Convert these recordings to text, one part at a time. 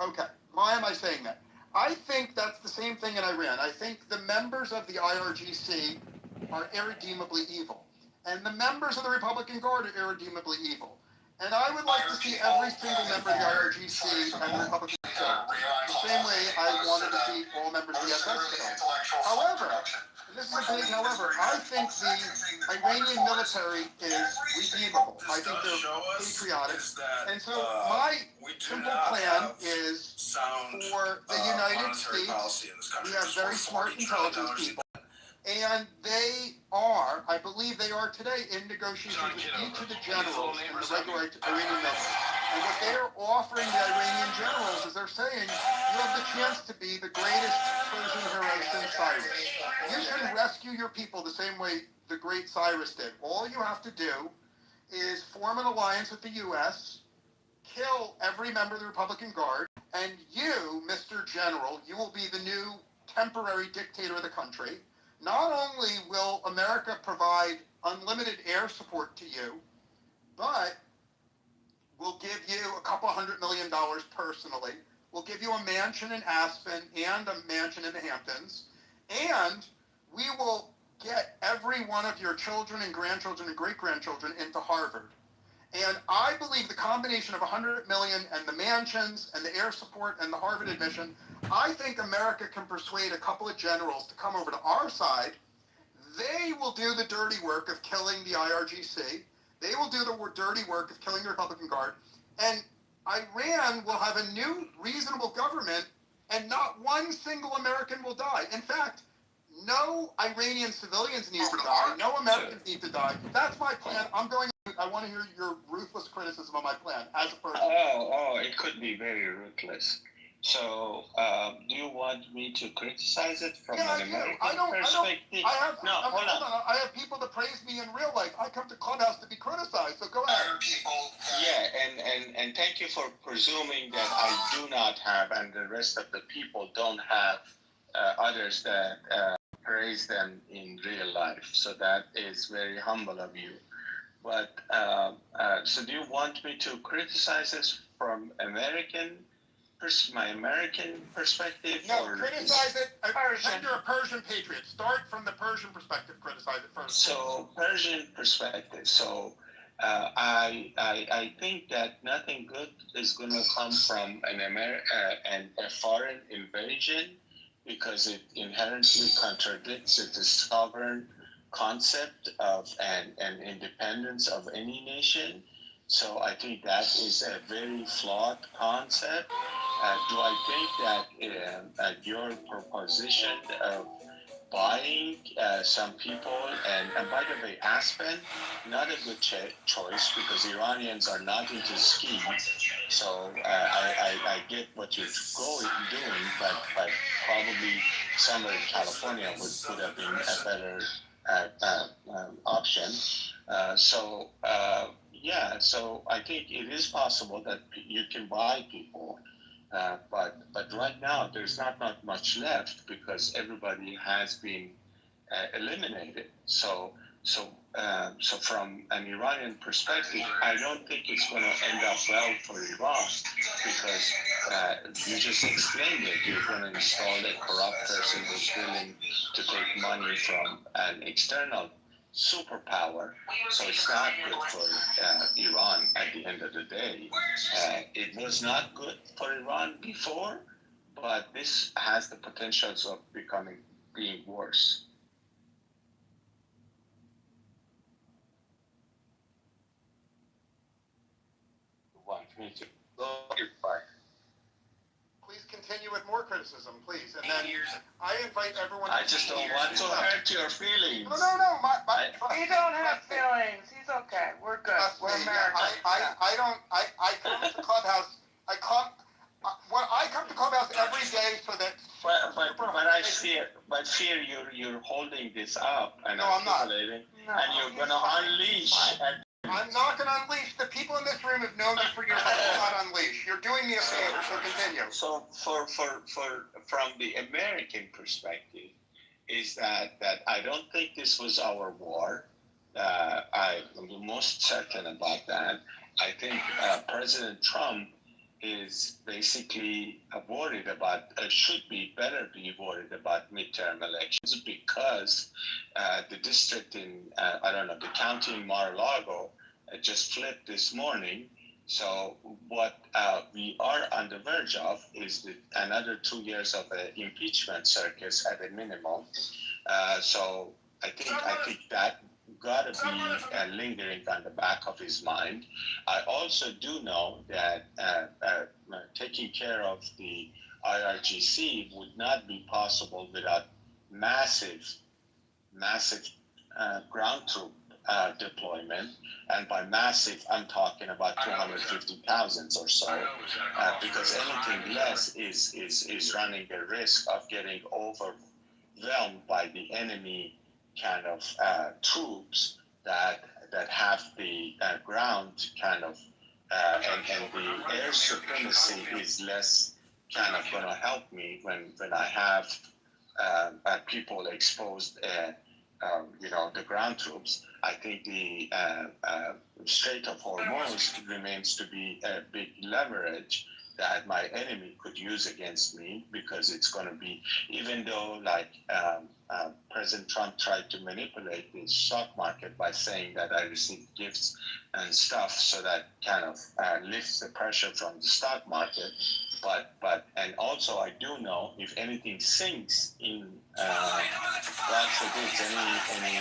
Okay. Why am I saying that? I think that's the same thing in Iran. I think the members of the IRGC are irredeemably evil. And the members of the Republican Guard are irredeemably evil. And I would like to see every single member of the IRGC and the Republican Guard killed. The same way I wanted to see all members of the SS killed. However, and this is a big however, I think the Iranian military is redeemable. I think they're patriotic. And so my simple plan is for the United States, we have very smart intelligence people, and they are, I believe they are today, in negotiations with each of the generals in the regular Iranian military. And what they're offering the Iranian generals is they're saying, you have the chance to be the greatest Persian generation Cyrus. You can rescue your people the same way the great Cyrus did. All you have to do is form an alliance with the U.S., kill every member of the Republican Guard, and you, Mr. General, you will be the new temporary dictator of the country. Not only will America provide unlimited air support to you, but we'll give you a couple $100 million personally. We'll give you a mansion in Aspen and a mansion in the Hamptons. And we will get every one of your children and grandchildren and great-grandchildren into Harvard. And I believe the combination of $100 million and the mansions and the air support and the Harvard admission, I think America can persuade a couple of generals to come over to our side. They will do the dirty work of killing the IRGC. They will do the dirty work of killing the Republican Guard. And Iran will have a new reasonable government, and not one single American will die. In fact, no Iranian civilians need to die. No Americans need to die. That's my plan. I want to hear your ruthless criticism of my plan as a person. It could be very ruthless. So, do you want me to criticize it from an American perspective? I have people that praise me in real life. I come to Clubhouse to be criticized, so go ahead. Yeah, and thank you for presuming that I do not have, and the rest of the people don't have others that praise them in real life. So that is very humble of you. But, so do you want me to criticize this from my American perspective? No, criticize it. Pretend you're a Persian patriot. Start from the Persian perspective. Criticize it first. So Persian perspective. So I think that nothing good is going to come from a foreign invasion, because it inherently contradicts the sovereign concept of an independence of any nation. So I think that is a very flawed concept. Do I think that your proposition of buying some people, and by the way, Aspen, not a good choice, because Iranians are not into ski. So I get what you're doing, but probably somewhere in California would have been a better option. So I think it is possible that you can buy people, but right now there's not much left, because everybody has been eliminated. So from an Iranian perspective, I don't think it's going to end up well for Iran, because you just explained it. You're going to install a corrupt person who's willing to take money from an external superpower. So it's not good for Iran at the end of the day. It was not good for Iran before, but this has the potentials of being worse. Me too. Please continue with more criticism, please. And then I invite everyone. I just don't want to hurt your feelings. No. You don't have feelings. He's okay. We're good. We're American. I come to Clubhouse. I come to Clubhouse every day so that. But fear you're holding this up and no, I'm not. And you're gonna unleash. I'm not going to unleash. The people in this room have known me for years. I will not unleash. You're doing me a favor, so continue. So from the American perspective, is that I don't think this was our war. I'm most certain about that. I think President Trump is basically worried about, should be better be worried about midterm elections because the district in, I don't know, the county in Mar-a-Lago just flipped this morning. So what we are on the verge of is another 2 years of an impeachment circus at a minimum. So I think that gotta be lingering on the back of his mind. I also do know that taking care of the IRGC would not be possible without massive ground troop deployment, and by massive, I'm talking about 250,000 or so, because anything less is running the risk of getting overwhelmed by the enemy kind of troops that have the ground kind of and the air supremacy is less kind of going to help me when I have people exposed. The ground troops. I think the Strait of Hormuz remains to be a big leverage that my enemy could use against me, because it's going to be, even though President Trump tried to manipulate the stock market by saying that I received gifts and stuff, so that kind of lifts the pressure from the stock market. But and also I do know if anything sinks in God forbid any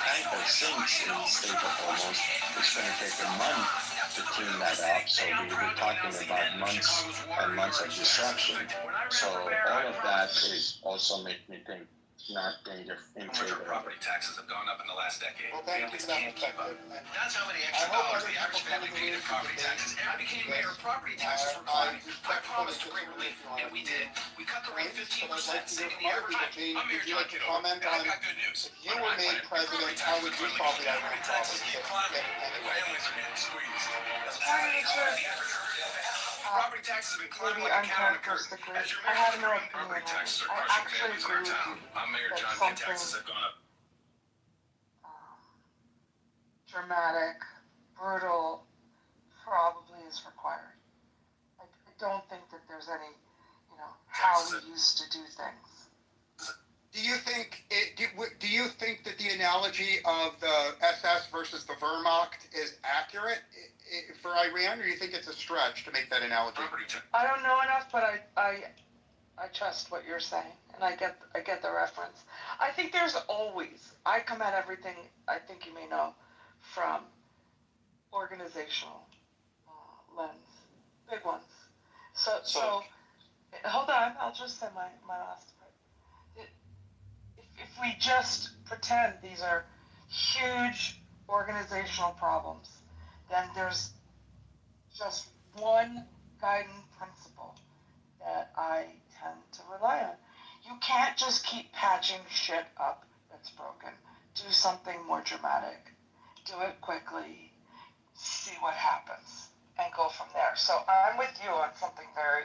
tanker sinks in the Strait of Hormuz, it's going to take a month to clean that up. So we're talking about months and months of disruption. So all of that is also make me think not being in favor of property taxes have gone up in the last decade. Well, thank you for that perspective. That's how many extra dollars the average family paid in property taxes. I became mayor, property taxes were climbing. I promised to bring relief, and we did. We cut the rate 15%, saving the average. I'm Mayor John Kitover, and I got good news. If you were made president, how would you property taxes keep climbing. Families are getting squeezed. Property taxes have been climbing like a cat on a curtain. As your I have no mayor, opinion property on taxes it. are I crushing actually families in our agree with town. you I'm Mayor that John, something taxes have gone up. dramatic, brutal, probably is required. I don't think that there's any, how we used to do things. Do you think do you think that the analogy of the SS versus the Wehrmacht is accurate for Iran, or do you think it's a stretch to make that analogy? I don't know enough, but I trust what you're saying, and I get the reference. I think there's always, I come at everything, I think you may know, from organizational lens, big ones. So hold on, I'll just say my last part. If we just pretend these are huge organizational problems, then there's just one guiding principle that I tend to rely on. You can't just keep patching shit up that's broken. Do something more dramatic. Do it quickly. See what happens. And go from there. So I'm with you on something very,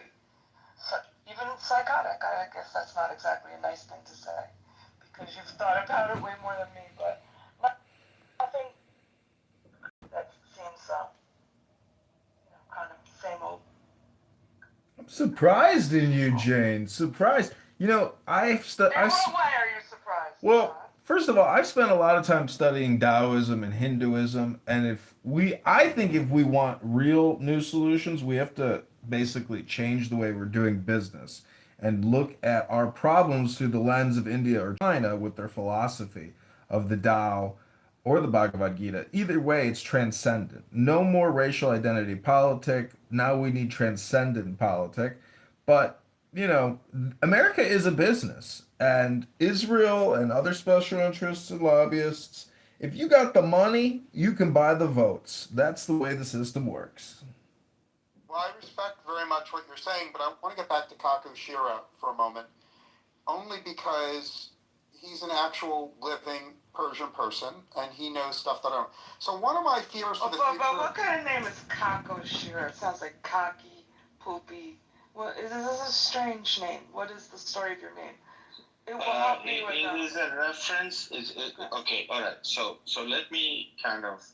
even psychotic. I guess that's not exactly a nice thing to say, because you've thought about it way more than me, but nothing that seems kind of same old. I'm surprised in you, Jane. Surprised. I've In what way are you surprised? well, first of all, I've spent a lot of time studying Taoism and Hinduism, and I think if we want real new solutions, we have to basically change the way we're doing business and look at our problems through the lens of India or China with their philosophy of the Tao or the Bhagavad Gita. Either way, it's transcendent. No more racial identity politic. Now we need transcendent politic. But, America is a business, and Israel and other special interests and lobbyists, if you got the money, you can buy the votes. That's the way the system works. Well, I respect very much what you're saying, but I want to get back to Kaku Shira for a moment, only because he's an actual living Persian person, and he knows stuff that I don't. So one of my fears for the future... But what kind of name is Kaku Shira? It sounds like cocky, poopy. This is a strange name. What is the story of your name? It will help me with that. It is a reference. Okay, all right. So let me kind of.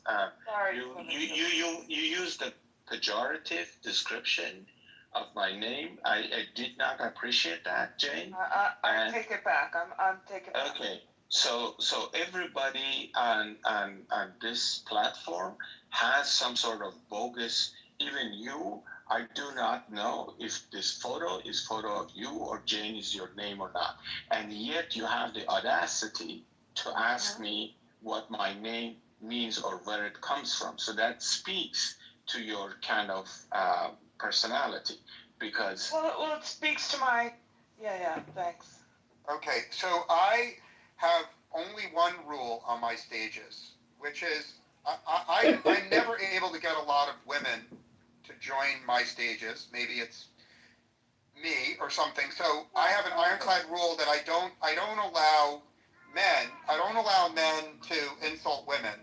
Sorry. You use the pejorative description of my name. I did not appreciate that, Jane. I take it back. I'm taking it back. Okay, so everybody on this platform has some sort of bogus. Even you, I do not know if this photo is photo of you or Jane is your name or not, and yet you have the audacity to ask me what my name means or where it comes from. So that speaks to your kind of personality, because Well, it speaks to my. Yeah. Thanks. Okay, so I have only one rule on my stages, which is I'm never able to get a lot of women to join my stages. Maybe it's me or something. So I have an ironclad rule that I don't allow men to insult women.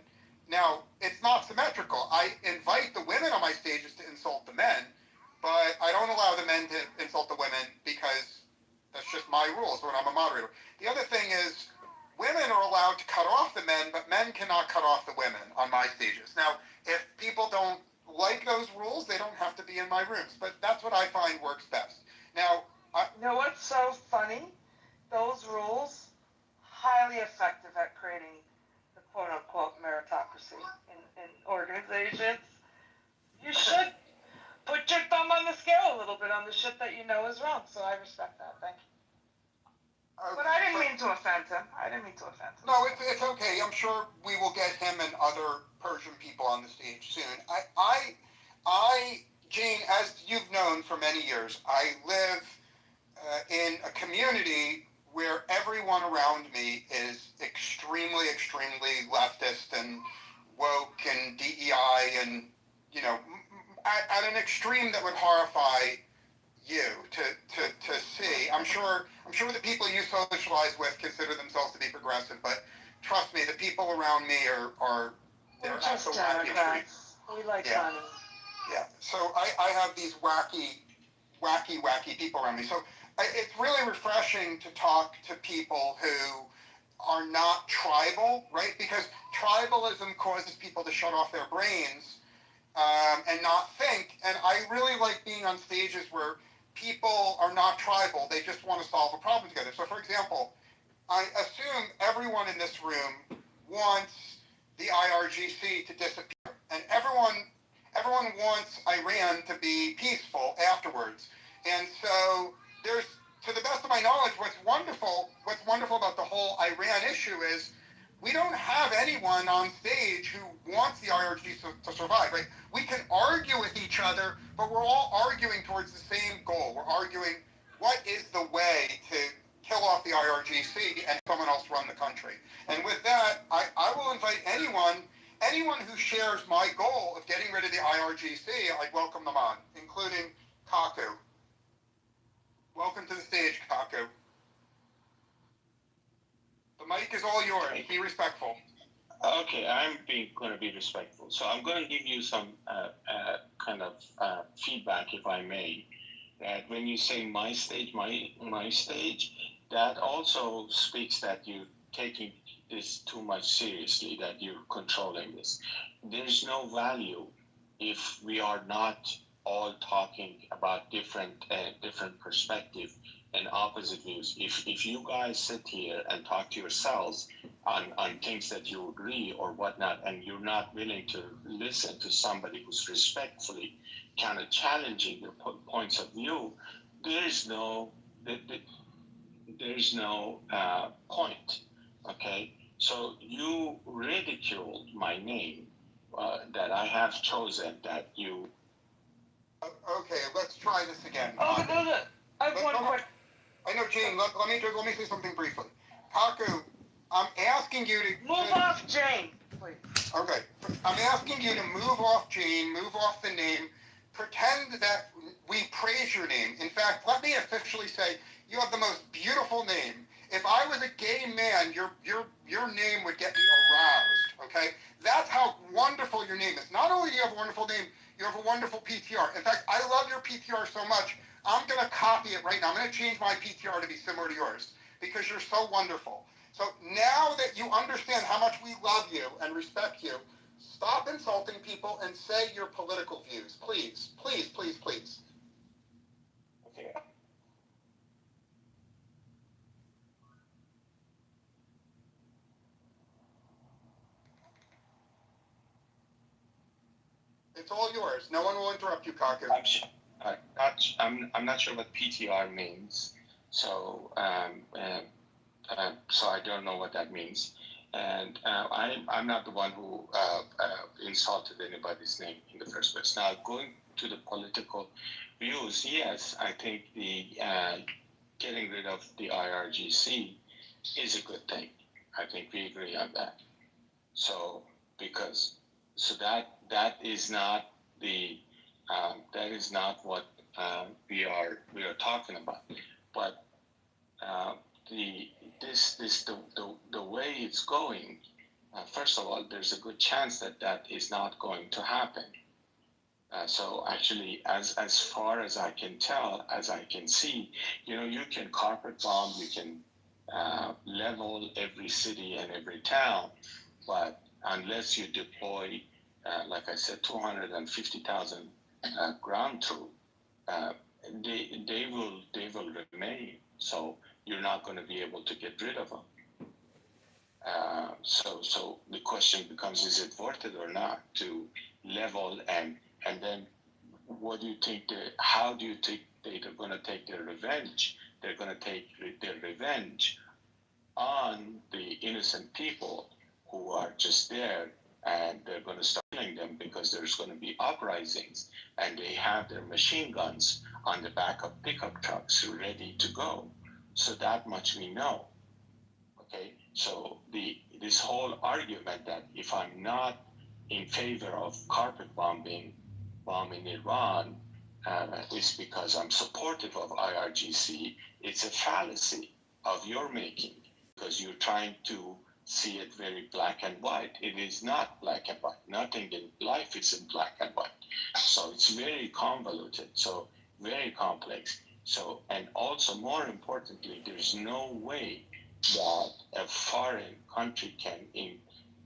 Now, it's not symmetrical. I invite the women on my stages to insult the men, but I don't allow the men to insult the women because that's just my rules when I'm a moderator. The other thing is women are allowed to cut off the men, but men cannot cut off the women on my stages. Now, if people don't like those rules, they don't have to be in my rooms, but that's what I find works best. Now, You know what's so funny? Those rules, highly effective at creating the quote-unquote meritocracy in organizations. You should put your thumb on the scale a little bit on the shit that you know is wrong. So I respect that. Thank you. But I didn't mean to offend him. No, it's okay. I'm sure we will get him and other Persian people on the stage soon. Gene, as you've known for many years, I live in a community where everyone around me is extremely, extremely leftist and woke and DEI and, you know, at an extreme that would horrify you to see. I'm sure the people you socialize with consider themselves to be progressive, but trust me, the people around me are they're We're just wacky extremes. Democrats. We like fun. Yeah. So I have these wacky people around me. So it's really refreshing to talk to people who are not tribal, right? Because tribalism causes people to shut off their brains and not think. And I really like being on stages where people are not tribal. They just want to solve a problem together. So, for example, I assume everyone in this room wants the IRGC to disappear, and everyone wants Iran to be peaceful afterwards. And so there's, to the best of my knowledge, what's wonderful about the whole Iran issue is we don't have anyone on stage who wants the IRGC to survive, right? We can argue with each other, but we're all arguing towards the same goal. We're arguing what is the way to kill off the IRGC and someone else run the country. And with that, I will invite anyone who shares my goal of getting rid of the IRGC, I'd welcome them on, including Kaku. Welcome to the stage, Kaku. The mic is all yours. Be respectful. Okay, I'm going to be respectful. So I'm going to give you some kind of feedback, if I may. That when you say my stage, that also speaks that you're taking this too much seriously, that you're controlling this. There's no value if we are not all talking about different perspective and opposite views. If you guys sit here and talk to yourselves on things that you agree or whatnot, and you're not willing to listen to somebody who's respectfully kind of challenging your points of view, there's no point. Okay, so you ridiculed my name that I have chosen. That you. Okay, let's try this again. Oh, no. I have one quick. I know, Jane. Let me say something briefly. Kaku, I'm asking you to move off Jane, please. Okay, I'm asking you to move off Jane, move off the name. Pretend that we praise your name. In fact, let me officially say you have the most beautiful name. If I was a gay man, your name would get me aroused. Okay, that's how wonderful your name is. Not only do you have a wonderful name, you have a wonderful PTR. In fact, I love your PTR so much. I'm going to copy it right now. I'm going to change my PTR to be similar to yours because you're so wonderful. So now that you understand how much we love you and respect you, stop insulting people and say your political views. Please, please, please, please. It's all yours. No one will interrupt you, Kaku. I'm not sure what PTR means, so so I don't know what that means, and I'm not the one who insulted anybody's name in the first place. Now, going to the political views, yes, I think the getting rid of the IRGC is a good thing. I think we agree on that. So that is not the that is not what we are talking about. But the way it's going, first of all, there's a good chance that is not going to happen. So actually, as far as I can tell, as I can see, you can carpet bomb, you can level every city and every town, but unless you deploy, like I said, 250,000 ground troops, they will remain. So you're not going to be able to get rid of them. So the question becomes: is it worth it or not to level and then what do you think? How do you think they're going to take their revenge? They're going to take their revenge on the innocent people who are just there, and they're going to start killing them because there's going to be uprisings, and they have their machine guns on the back of pickup trucks ready to go. So that much we know. Okay, so this whole argument that if I'm not in favor of carpet bombing Iran, is because I'm supportive of IRGC. It's a fallacy of your making, because you're trying to see it very black and white. It is not black and white. Nothing in life is in black and white. So it's very convoluted, so very complex. So, and also more importantly, there's no way that a foreign country can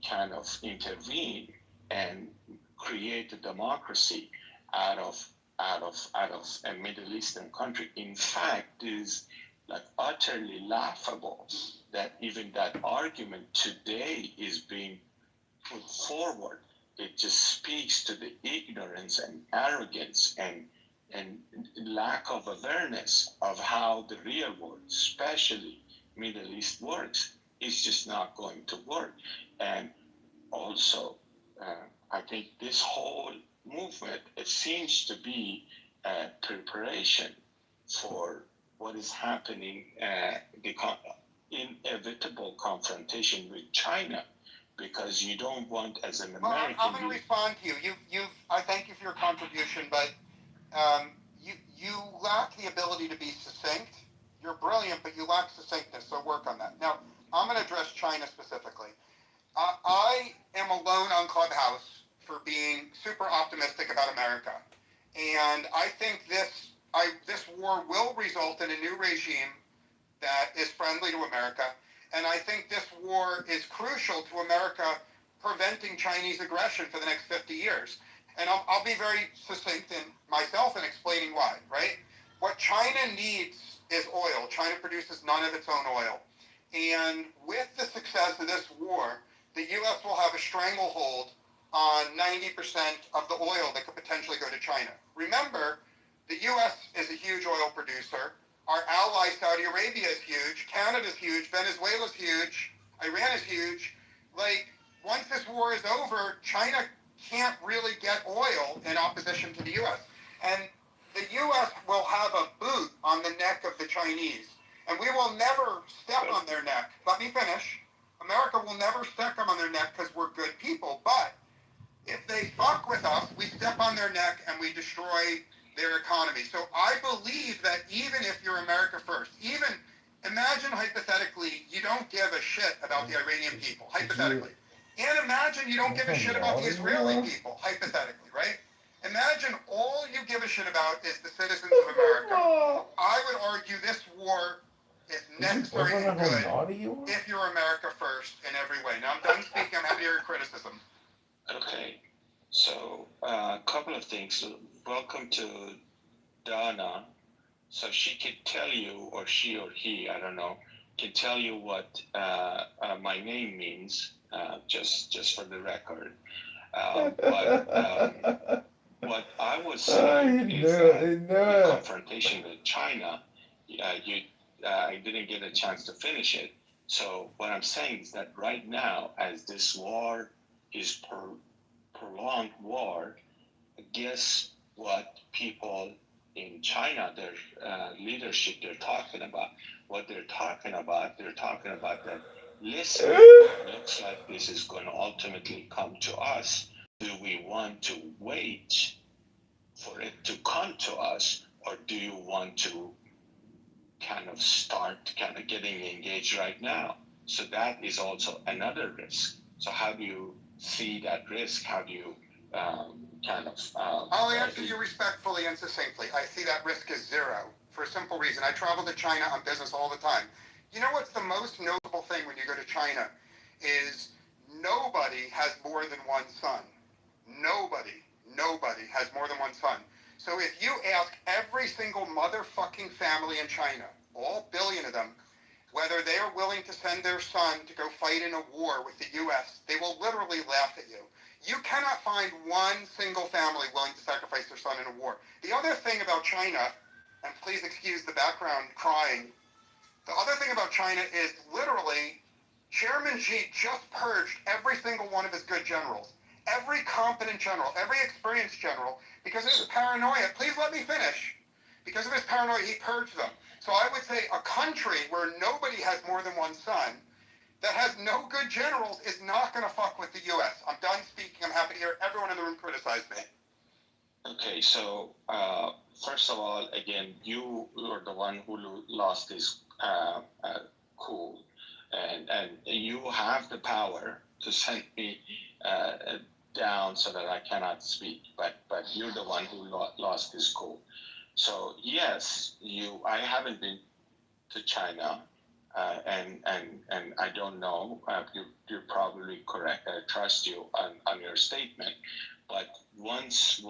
kind of intervene and create a democracy out of a Middle Eastern country. In fact, it is like utterly laughable that even that argument today is being put forward. It just speaks to the ignorance and arrogance and lack of awareness of how the real world, especially Middle East, works. It's just not going to work. And also, I think this whole movement, it seems to be a preparation for what is happening, the inevitable confrontation with China, because you don't want, as an American. Well, I'm going to respond to you. I thank you for your contribution, but you lack the ability to be succinct. You're brilliant, but you lack succinctness, so work on that. Now, I'm going to address China specifically. I am alone on Clubhouse for being super optimistic about America. And I think this war will result in a new regime that is friendly to America. And I think this war is crucial to America preventing Chinese aggression for the next 50 years. And I'll be very succinct in myself in explaining why, right? What China needs is oil. China produces none of its own oil. And with the success of this war, the U.S. will have a stranglehold on 90% of the oil that could potentially go to China. Remember, the U.S. is a huge oil producer. Our ally, Saudi Arabia, is huge. Canada's huge. Venezuela's huge. Iran is huge. Like, once this war is over, China can't really get oil in opposition to the U.S. And the U.S. will have a boot on the neck of the Chinese. And we will never step on their neck. Let me finish. America will never step on their neck because we're good people. But if they fuck with us, we step on their neck and we destroy their economy. So I believe that even if you're America first, even imagine hypothetically you don't give a shit about the Iranian people, hypothetically. And imagine you don't give a shit about the Israeli people, hypothetically, right? Imagine all you give a shit about is the citizens of America. I would argue this war is necessary and good if you're America first in every way. Now I'm done speaking. I'm happy to hear your criticism. Okay, so a couple of things. Welcome to Donna. So she could tell you, or she or he, I don't know, can tell you what my name means, just for the record. But what I was saying is that the confrontation with China, I didn't get a chance to finish it. So what I'm saying is that right now, as this war is prolonged war, guess what people in China, their leadership, they're talking about? What they're talking about that, listen, looks like this is going to ultimately come to us. Do we want to wait for it to come to us, or do you want to kind of start kind of getting engaged right now? So that is also another risk. So how do you see that risk? How do you kind of... I'll answer you respectfully and succinctly. I see that risk as zero for a simple reason. I travel to China on business all the time. You know what's the most notable thing when you go to China is nobody has more than one son. Nobody has more than one son. So if you ask every single motherfucking family in China, all billion of them, whether they are willing to send their son to go fight in a war with the U.S., they will literally laugh at you. You cannot find one single family willing to sacrifice their son in a war. The other thing about China, and please excuse the background crying, the other thing about China is literally Chairman Xi just purged every single one of his good generals, every competent general, every experienced general, because of his paranoia. Please let me finish. Because of his paranoia, he purged them. So I would say a country where nobody has more than one son, that has no good generals, is not going to fuck with the U.S. I'm done speaking. I'm happy to hear everyone in the room criticize me. Okay, so first of all, again, you were the one who lost this cool, and you have the power to send me down so that I cannot speak. But you're the one who lost this cool. So yes, I haven't been to China, and I don't know. You're probably correct. I trust you on your statement. But once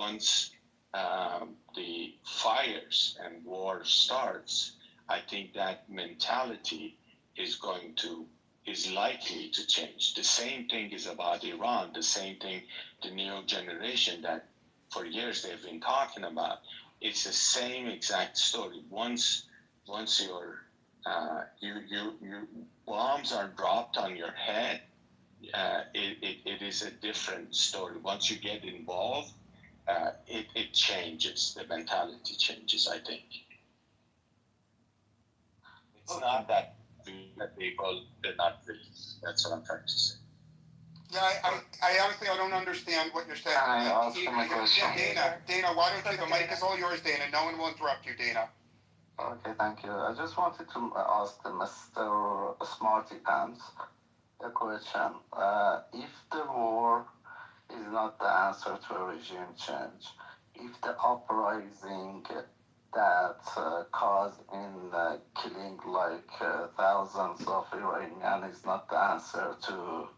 the fires and war starts, I think that mentality is likely to change. The same thing is about Iran. The same thing, the new generation that for years they've been talking about. It's the same exact story. Once your bombs are dropped on your head, it is a different story. Once you get involved, it changes. The mentality changes, I think. It's not that people, they're not really. That's what I'm trying to say. Yeah, I honestly, I don't understand what you're saying. Can I ask him a question? Dana, why don't you, the mic is all yours, Dana. No one will interrupt you, Dana. Okay, thank you. I just wanted to ask Mr. Smarty Pants a question. If the war is not the answer to a regime change, if the uprising that caused in killing like thousands of Iranians is not the answer to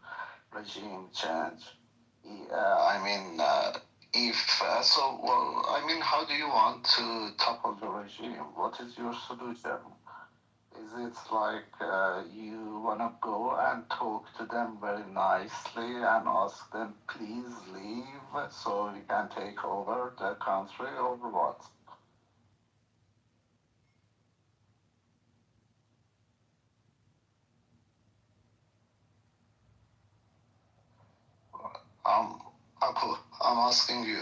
regime change, how do you want to topple the regime? What is your solution? Is it like you want to go and talk to them very nicely and ask them, please leave so we can take over the country, or what? Uncle, I'm asking you.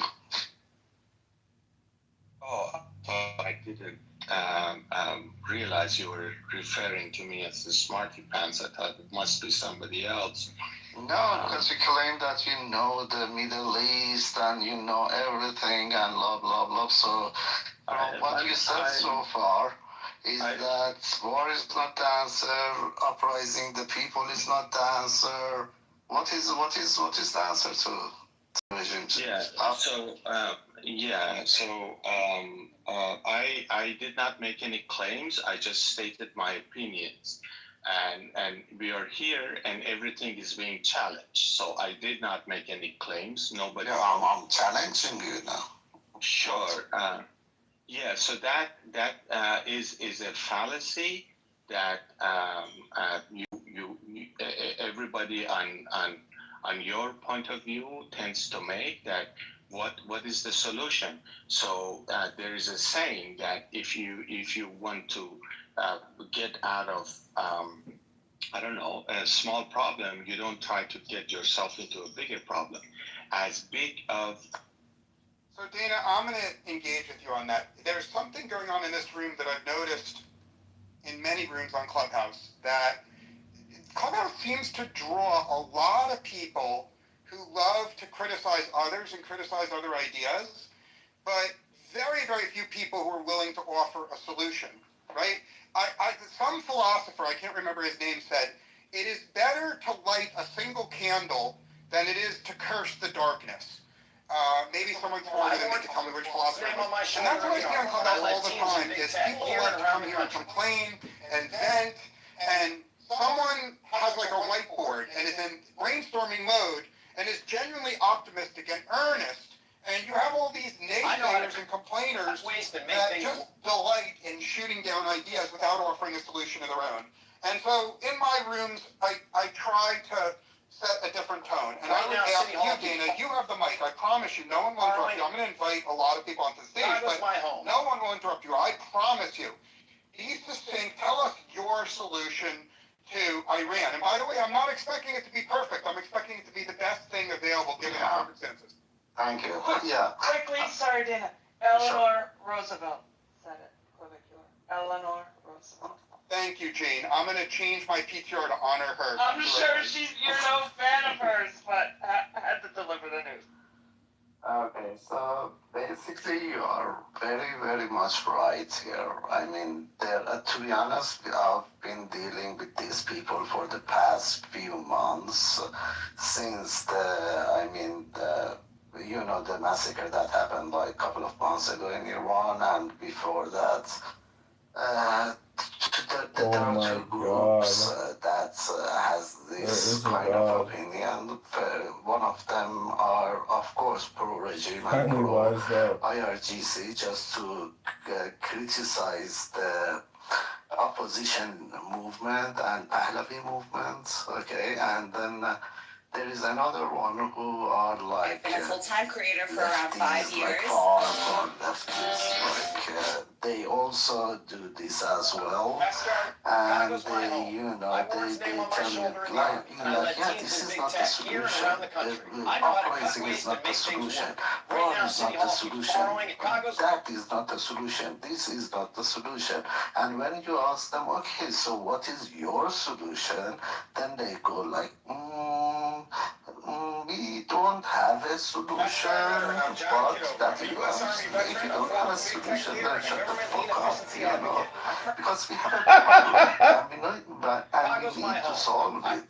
Oh, I didn't realize you were referring to me as the Smarty Pants. I thought it must be somebody else. No, because you claim that you know the Middle East and you know everything and blah, blah, blah. So, what you said so far is that war is not the answer, uprising the people is not the answer. What is the answer to regime? I did not make any claims. I just stated my opinions. And we are here and everything is being challenged. So I did not make any claims. Nobody. Yeah, I'm challenging you now. Sure. Yeah, so that is a fallacy that everybody on your point of view tends to make, that what is the solution. So there is a saying that if you want to get out of I don't know, a small problem, you don't try to get yourself into a bigger problem. As big of So Dana, I'm going to engage with you on that. There's something going on in this room that I've noticed in many rooms on Clubhouse, that Clubhouse seems to draw a lot of people who love to criticize others and criticize other ideas, but very, very few people who are willing to offer a solution, right? Some philosopher, I can't remember his name, said, it is better to light a single candle than it is to curse the darkness. Maybe someone smarter than me can tell me which philosopher. And that's what I see on Clubhouse all the time, is people like to come here and complain and vent, and someone has like a whiteboard and is in brainstorming mode and is genuinely optimistic and earnest, and you have all these naysayers and complainers that just delight in shooting down ideas without offering a solution of their own. And so in my rooms, I try to set a different tone. And I would ask you, Dana, you have the mic. I promise you, no one will interrupt you. I'm going to invite a lot of people onto the stage, but no one will interrupt you. I promise you. Be succinct. Tell us your solution to Iran. And by the way, I'm not expecting it to be perfect. I'm expecting it to be the best thing available given the circumstances. Thank you. Yeah. Quickly, sorry, Dana. Eleanor Roosevelt said it. Eleanor Roosevelt. Thank you, Jane. I'm going to change my PTR to honor her. I'm sure you're no fan of hers, but I had to deliver the news. Okay, so basically you are very, very much right here. I mean, to be honest, I've been dealing with these people for the past few months since the massacre that happened like a couple of months ago in Iran, and before that, there are two groups that has this kind of opinion. One of them are, of course, pro-regime and pro-IRGC, just to criticize the opposition movement and Pahlavi movement, okay? And then there is another one who are like... I've been a full-time creator for around 5 years. Like far leftists, they also do this as well, and they tell me, yeah, this is not the solution. Uprising is not the solution. War is not the solution. That is not the solution. This is not the solution. And when you ask them, okay, so what is your solution? Then they go like, we don't have a solution, but that is, if you don't have a solution, then shut the fuck up, because we have a problem, and we need to solve it.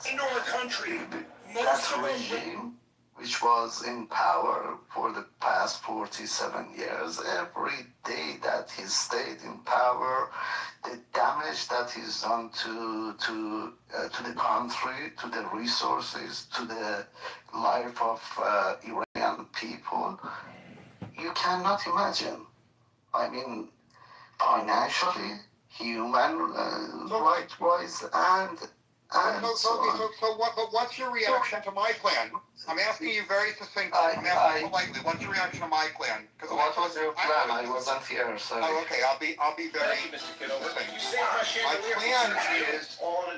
That regime, which was in power for the past 47 years, every day that he stayed in power, the damage that he's done to the country, to the resources, to the life of Iranian people, you cannot imagine. I mean, financially, human right-wise, and what's your reaction to my plan? I'm asking you very succinctly. I'm asking politely. What's your reaction to my plan? What was your plan? I wasn't here, so. Oh, okay. I'll be very succinct. My plan is for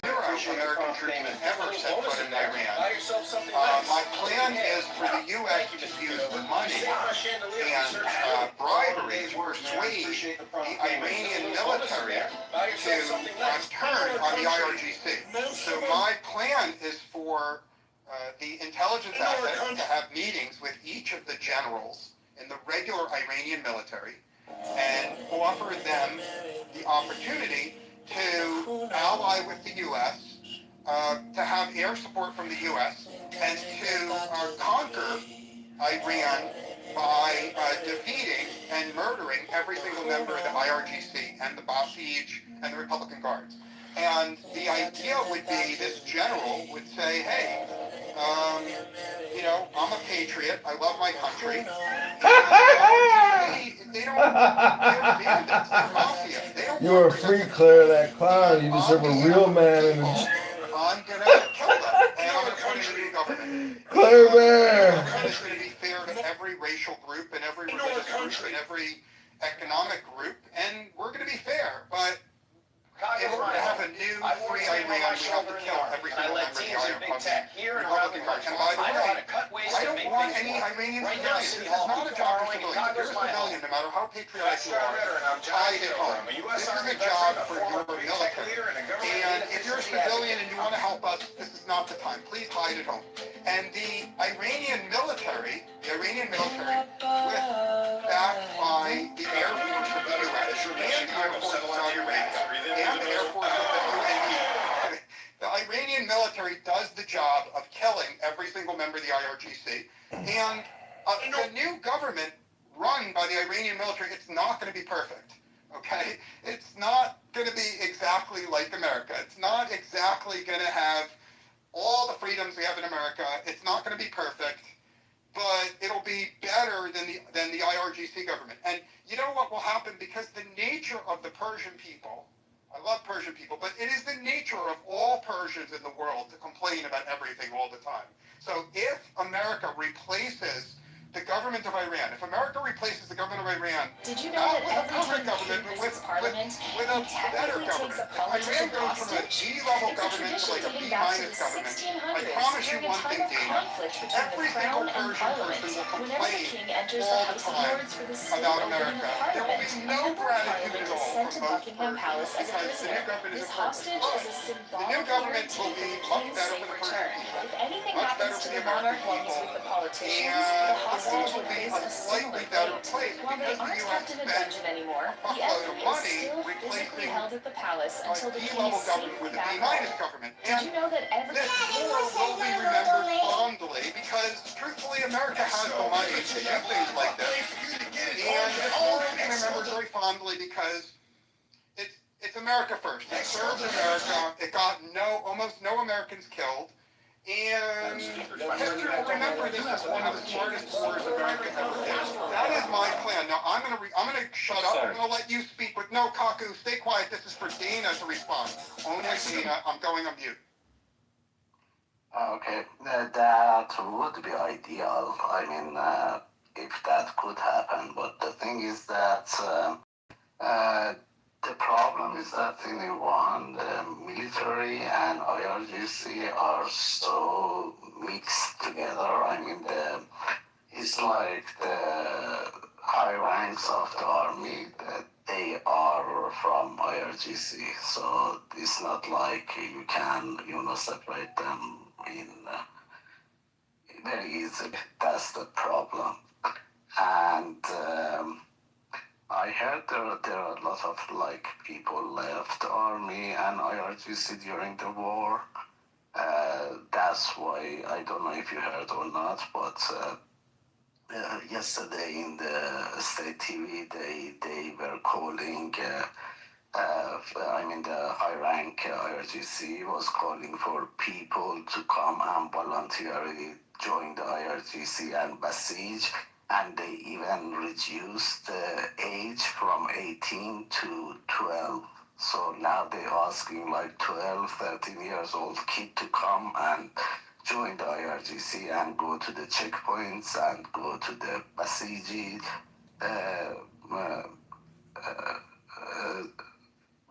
zero American troops to ever set foot in Iran. My plan is for the U.S. to use money and bribery to persuade the Iranian military to turn on the IRGC. So my plan is for the intelligence assets to have meetings with each of the generals in the regular Iranian military and offer them the opportunity to ally with the U.S., to have air support from the U.S., and to conquer Iran by defeating and murdering every single member of the IRGC and the Basij and the Republican Guards. And the idea would be this general would say, hey, I'm a patriot. I love my country. And the IRGC, they're bandits. They're mafia. They don't You are free, Claire, that clown. You deserve a real man in the I'm gonna kill them, and I'm gonna put in a new government. Claire The Bear. government is gonna be fair to every racial group and every religious group and every economic group, and we're gonna be fair. But in order to have a new free Iran, we have to kill every single member of the Republican Party. And by the way, I don't want any Iranian civilians. This is not a job for civilians. If you're a civilian, no matter how patriotic you are, hide at home. This is a job for your military. And if you're a civilian and you want to help us, this is not the time. Please hide at home. And the Iranian military, backed by the Air Force of the U.S. and the Air Force of Saudi Arabia and the Air Force of the UAE, the Iranian military does the job of killing every single member of the IRGC. And the new government run by the Iranian military, it's not going to be perfect. Okay? It's not going to be exactly like America. It's not exactly going to have all the freedoms we have in America. It's not going to be perfect, but it'll be better than the IRGC government. And you know what will happen? Because the nature of the Persian people, I love Persian people, but it is the nature of all Persians in the world to complain about everything all the time. So if America replaces the government of Iran, if America replaces the government of Iran, did you know that with a every perfect time government, King but visits Parliament, with a he better technically government. takes a If politician Iran goes from a hostage? D-level It's a government to tradition like a dating back to the B-minus government, I 1600s, promise you during a one time thing, of Dana. conflict between Every the single Crown and Persian Parliament. person will Whenever the complain King enters the all the House of time Lords for the state about opening of America. There will Parliament, be a no member of gratitude Parliament at is all sent from to most Buckingham Persians Palace as a because the prisoner. new government This isn't perfect. hostage But is a the new symbolic government guarantee will for be the much King's better safe for the return. Persian people, If anything much better happens for to the the monarch American while he's people, with the politicians, and the the hostage world would will be face a a slightly similar better fate. place While they because the aren't U.S. kept in a spent dungeon anymore, a the fuckload emperor of is money still physically replacing held at the palace a until the king D-level is government safely with a back B-minus home. government. Did And you know that every this war will be remembered fondly because, truthfully, America has the money to do things like this. And this war will be remembered very fondly because it's America first. It served America. It got almost no Americans killed. And history will remember this as one of the smartest wars America ever did. That is my plan. Now I'm gonna shut up. I'm gonna let you speak. But no, Kaku, stay quiet. This is for Dana to respond. Only Dana. I'm going on mute. Okay, that would be ideal. I mean, if that could happen. But the thing is that the problem is that in Iran, the military and IRGC are so mixed together. I mean, it's like the high ranks of the army that they are from IRGC. So it's not like you can, separate them in very easily. That's the problem. And I heard there are a lot of people left the army and IRGC during the war. That's why I don't know if you heard or not, but yesterday in the state TV they were calling. The high rank IRGC was calling for people to come and voluntarily join the IRGC and besiege, and they even reduced the age from 18 to 12. So now they're asking 12, 13 years old kid to come and join the IRGC and go to the checkpoints and go to the besiege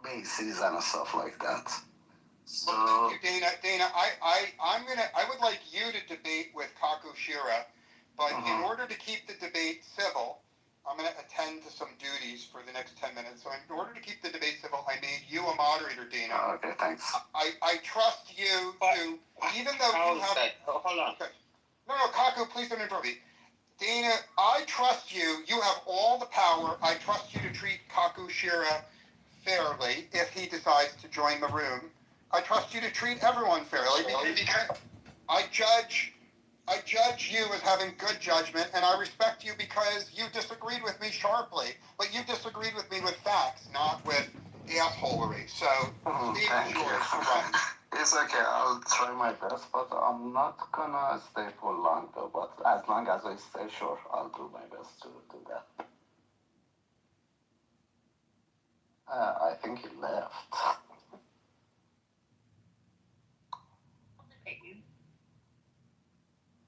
bases and stuff like that. So well, thank you, Dana, I would like you to debate with Kaku Shira, but in order to keep the debate civil, I'm going to attend to some duties for the next 10 minutes. So in order to keep the debate civil, I made you a moderator, Dana. Okay, thanks. I trust you to, even though you have... Hold on. Okay. No, Kaku, please don't interrupt me. Dana, I trust you. You have all the power. I trust you to treat Kaku Shira fairly if he decides to join the room. I trust you to treat everyone fairly because I judge you as having good judgment, and I respect you because you disagreed with me sharply, but you disagreed with me with facts, not with assholery. So Thank you. yours to run. It's okay. I'll try my best, but I'm not gonna stay for long though. But as long as I stay, sure, I'll do my best to do that. I think he left.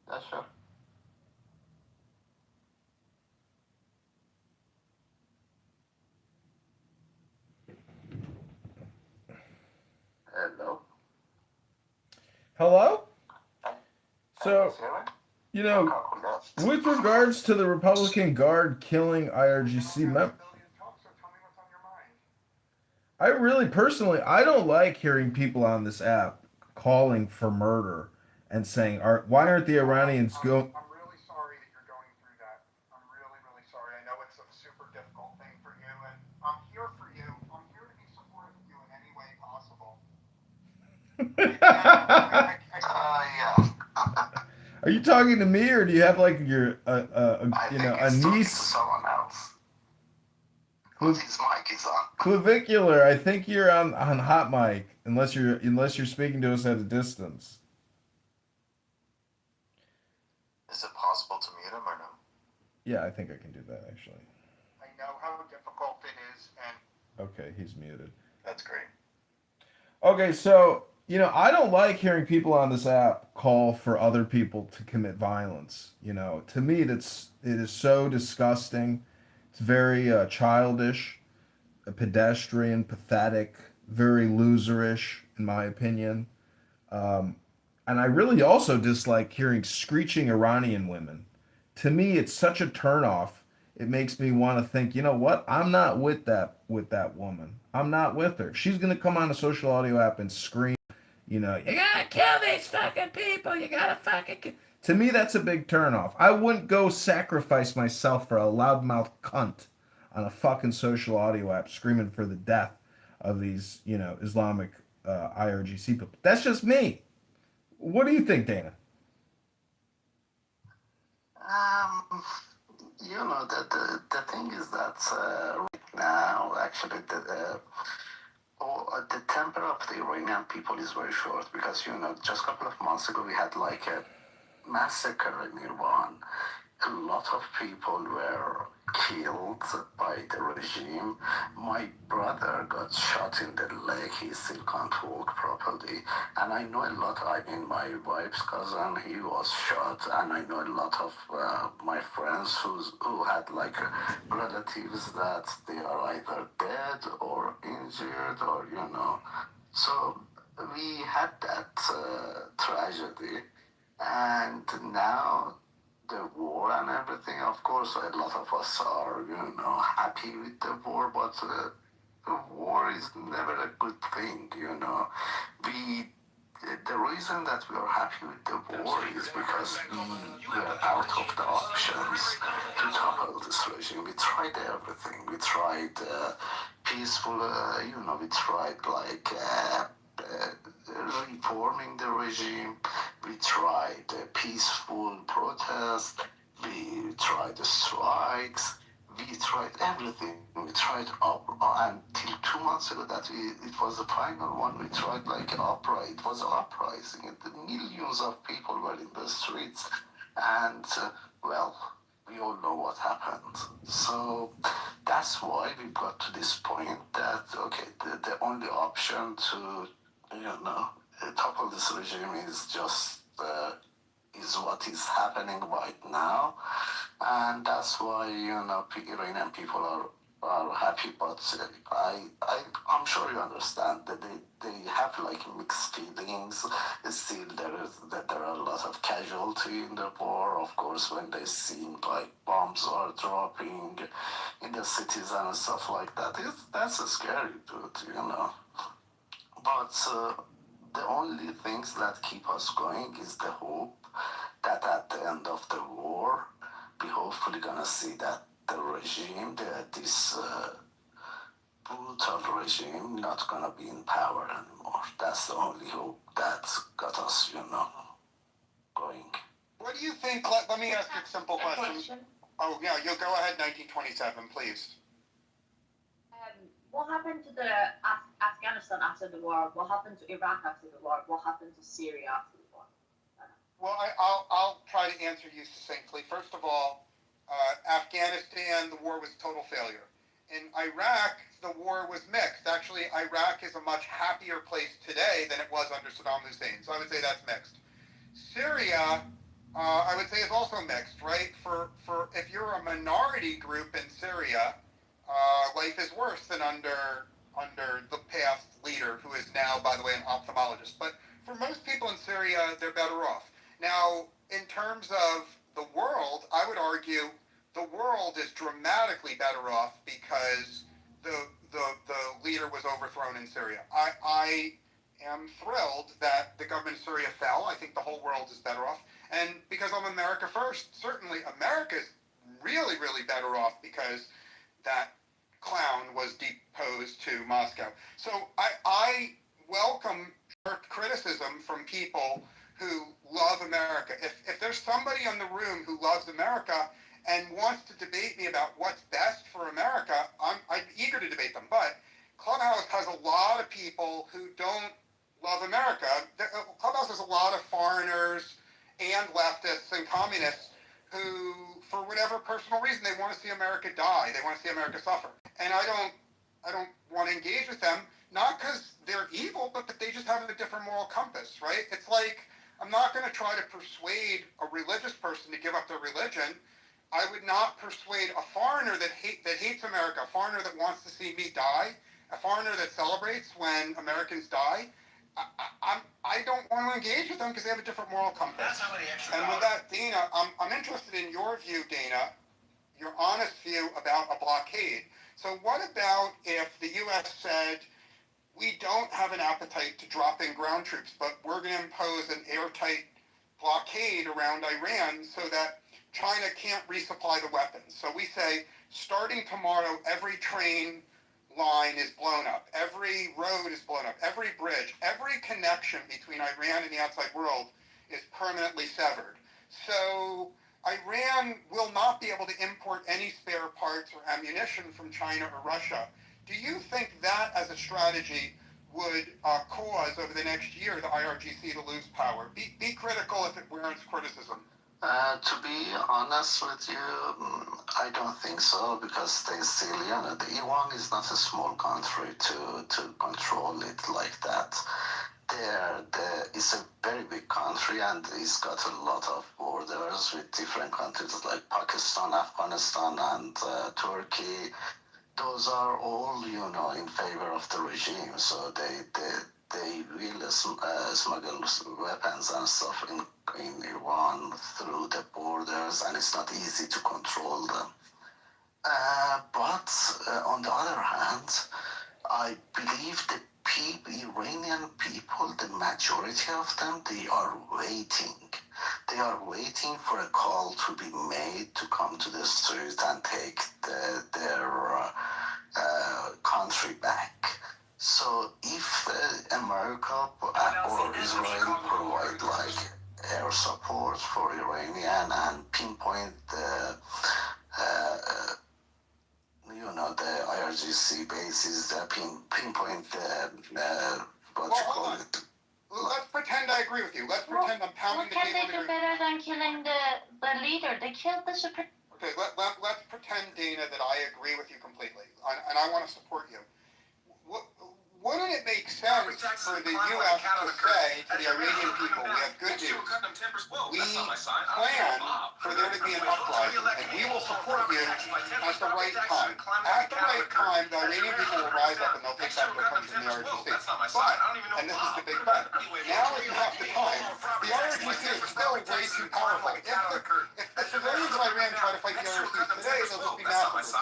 Yeah, sure. Hello. Hello? So, Sarah? you know, with regards to the Republican Guard killing IRGC members, I really personally, I don't like hearing people on this app calling for murder and saying, why aren't the Iranians go? I'm really sorry that you're going through that. I'm really, really sorry. I know it's a super difficult thing for you, and I'm here for you. I'm here to be supportive of you in any way possible. Yeah. Are you talking to me, or do you have like your I you think know, a he's talking to niece? someone else. But his mic is on. Clavicular. I think you're on hot mic, unless you're speaking to us at a distance. Is it possible to mute him or no? Yeah, I think I can do that actually. I know how difficult it is, and Okay, he's muted. That's great. Okay, so I don't like hearing people on this app call for other people to commit violence. To me, it is so disgusting. It's very childish, pedestrian, pathetic, very loserish, in my opinion. Um, and I really also dislike hearing screeching Iranian women. To me, it's such a turnoff. It makes me want to think, you know what? I'm not with that woman. I'm not with her. If she's gonna come on a social audio app and scream, you gotta kill these fucking people. You gotta fucking kill. To me, that's a big turnoff. I wouldn't go sacrifice myself for a loudmouth cunt on a fucking social audio app screaming for the death of these, Islamic IRGC people. That's just me. What do you think, Dana? The thing is that right now, actually, the temper of the Iranian people is very short because, just a couple of months ago, we had like a massacre in Iran. A lot of people were killed by the regime. My brother got shot in the leg. He still can't walk properly. And I know a lot, my wife's cousin, he was shot. And I know a lot of my friends who had like relatives that they are either dead or injured or, So we had that tragedy. And now the war and everything, of course, a lot of us are, happy with the war, but the war is never a good thing, The reason that we are happy with the war is because we are out of the options to topple this regime. We tried everything. We tried peaceful, we tried reforming the regime. We tried peaceful protest. We tried the strikes. We tried everything. We tried until 2 months ago that it was the final one. We tried like an opera. It was an uprising. And millions of people were in the streets. And we all know what happened. So that's why we got to this point that, okay, the only option to, topple this regime is just, is what is happening right now. And that's why, Iranian people are happy, but I'm sure you understand that they have like mixed feelings. Still, there are a lot of casualty in the war. Of course, when they seem like bombs are dropping in the cities and stuff like that, that's scary, dude. But the only things that keep us going is the hope that at the end of the war, we hopefully gonna see that the regime, this brutal regime, not gonna be in power anymore. That's the only hope that got us, going. what do you think? Let me ask you a simple question. Oh, yeah, you'll go ahead, 1927, please. What happened to the Afghanistan after the war? What happened to Iraq after the war? What happened to Syria after the war? Well, I'll try to answer you succinctly. First of all, Afghanistan, the war was a total failure. In Iraq, the war was mixed. Actually, Iraq is a much happier place today than it was under Saddam Hussein. So I would say that's mixed. Syria, I would say is also mixed, right? For if you're a minority group in Syria, life is worse than under the past leader, who is now, by the way, an ophthalmologist. But for most people in Syria, they're better off. Now, in terms of the world, I would argue the world is dramatically better off because the leader was overthrown in Syria. I am thrilled that the government of Syria fell. I think the whole world is better off. And because I'm America first, certainly America's really, really better off because that clown was deposed to Moscow. So I welcome criticism from people who love America. If there's somebody in the room who loves America and wants to debate me about what's best for America, I'm eager to debate them. But Clubhouse has a lot of people who don't love America. Clubhouse has a lot of foreigners and leftists and communists who, for whatever personal reason, they want to see America die. They want to see America suffer. And I don't want to engage with them, not because they're evil, but that they just have a different moral compass, right? It's like, I'm not going to try to persuade a religious person to give up their religion. I would not persuade a foreigner that hates America, a foreigner that wants to see me die, a foreigner that celebrates when Americans die. I don't want to engage with them because they have a different moral compass. That's how many extra And with that, Dana, I'm interested in your view, Dana, your honest view about a blockade. So what about if the U.S. said, we don't have an appetite to drop in ground troops, but we're going to impose an airtight blockade around Iran so that China can't resupply the weapons. So we say, starting tomorrow, every train line is blown up, every road is blown up, every bridge, every connection between Iran and the outside world is permanently severed. So Iran will not be able to import any spare parts or ammunition from China or Russia. Do you think that as a strategy would cause over the next year the IRGC to lose power? Be critical if it warrants criticism. To be honest with you, I don't think so because they still, the Iran is not a small country to control it like that. It's a very big country and it's got a lot of borders with different countries like Pakistan, Afghanistan, and Turkey. Those are all, in favor of the regime. So they will smuggle weapons and stuff in Iran through the borders, and it's not easy to control them. But on the other hand, I believe the Iranian people, the majority of them, they are waiting. They are waiting for a call to be made to come to the street and take their country back. So if America or Israel provide like air support for Iranian and pinpoint the the IRGC bases, pinpoint Hold on. Let's pretend I agree with you. Let's pretend I'm pounding the What can table. they do better than killing the leader? They killed the supreme. Okay, let's pretend, Dana, that I agree with you completely, and I want to support you. Wouldn't it make sense for the U.S. to say to the Iranian people, we have good news, we plan for there to be an uprising, and we will support you at the right time. At the right time, the Iranian people will rise up and they'll take back their country from the IRGC. But, and this is the big but, now is not the time. The IRGC is still way too powerful. If the civilians of Iran try to fight the IRGC today, they'll just be massacred. So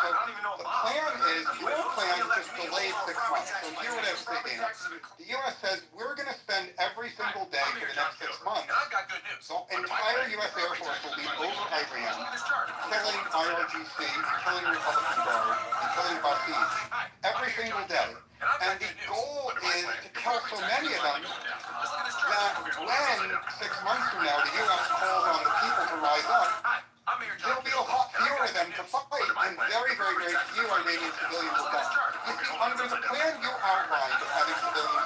the plan is, your plan is just delayed 6 months. So here it is. The U.S. says we're going to spend every single day for the next 6 months. The entire U.S. Air Force will be over Iran, killing IRGC, killing Republican Guard, and killing Basij every single day. And the goal is to kill so many of them that when 6 months from now the U.S. calls on the people to rise up, there'll be a lot fewer of them to fight, and very, very, very few Iranian civilians will die. You see, under the plan you outlined of having civilians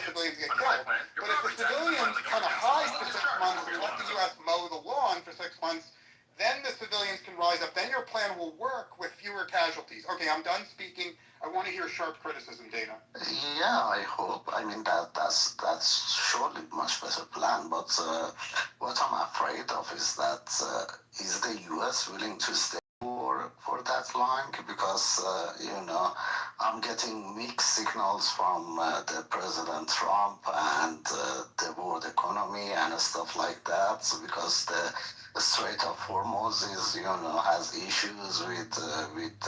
civilians get killed. But if the civilians kind of hide for 6 months and let the U.S. mow the lawn for 6 months, then the civilians can rise up. Then your plan will work with fewer casualties. Okay, I'm done speaking. I want to hear sharp criticism, Dana. Yeah, I hope. I mean, that's surely a much better plan. But what I'm afraid of is that is the U.S. willing to stay for that long? Because I'm getting mixed signals from the President Trump and the world economy and stuff like that. So because the Strait of Hormuz is has issues with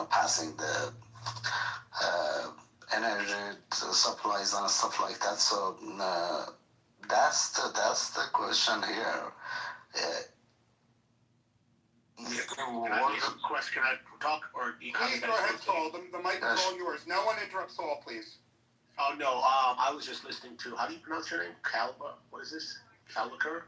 passing the energy supplies and stuff like that. So that's the question here. Can I talk or do you Please go ahead, Saul. The mic is all yours. No one interrupt Saul, please. Oh no, I was just listening to, how do you pronounce your name? Calva? What is this? Calvicar?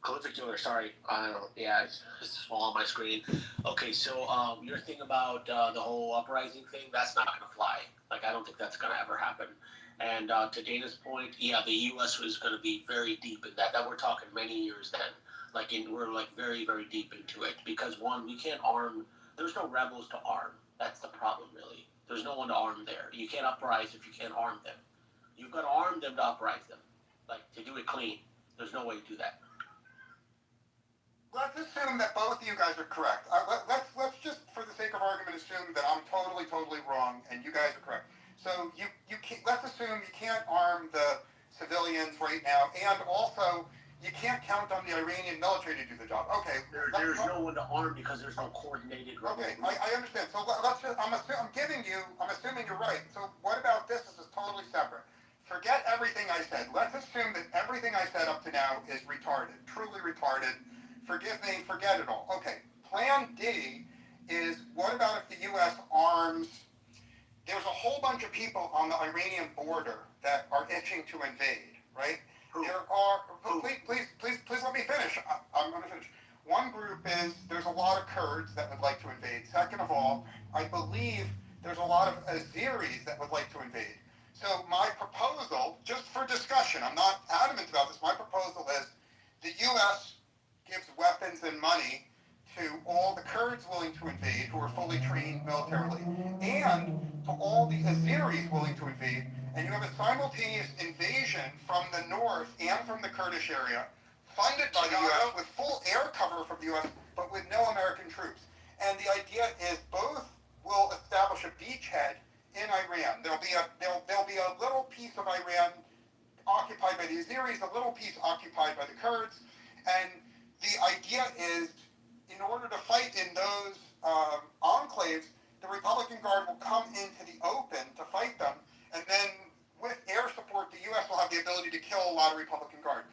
Clavicular, sorry. I don't know. Yeah, it's small on my screen. Okay, so your thing about the whole uprising thing, that's not going to fly. Like, I don't think that's going to ever happen. And to Dana's point, yeah, the U.S. was going to be very deep in that. That we're talking many years then. We're very, very deep into it. Because one, we can't arm, there's no rebels to arm. That's the problem, really. There's no one to arm there. You can't uprise if you can't arm them. You've got to arm them to uprise them. Like, to do it clean. There's no way to do that. Let's assume that both of you guys are correct. Let's just, for the sake of argument, assume that I'm totally wrong and you guys are correct. So let's assume you can't arm the civilians right now, and also you can't count on the Iranian military to do the job. Okay. There's no one to arm because there's no coordinated. Okay, I understand. So I'm assuming you're right. So what about this? This is totally separate. Forget everything I said. Let's assume that everything I said up to now is retarded, truly retarded. Forgive me, forget it all. Okay, plan D is, what about if the U.S. arms, there's a whole bunch of people on the Iranian border that are itching to invade, right? Who? There are, please let me finish. I'm going to finish. One group is, there's a lot of Kurds that would like to invade. Second of all, I believe there's a lot of Azeris that would like to invade. So my proposal, just for discussion, I'm not adamant about this, my proposal is the U.S. gives weapons and money to all the Kurds willing to invade who are fully trained militarily, and to all the Azeris willing to invade, and you have a simultaneous invasion from the north and from the Kurdish area, funded by the U.S. with full air cover from the U.S., but with no American troops. And the idea is both will establish a beachhead in Iran. There'll be a little piece of Iran occupied by the Azeris, a little piece occupied by the Kurds, and the idea is, in order to fight in those enclaves, the Republican Guard will come into the open to fight them, and then with air support, the U.S. will have the ability to kill a lot of Republican Guard.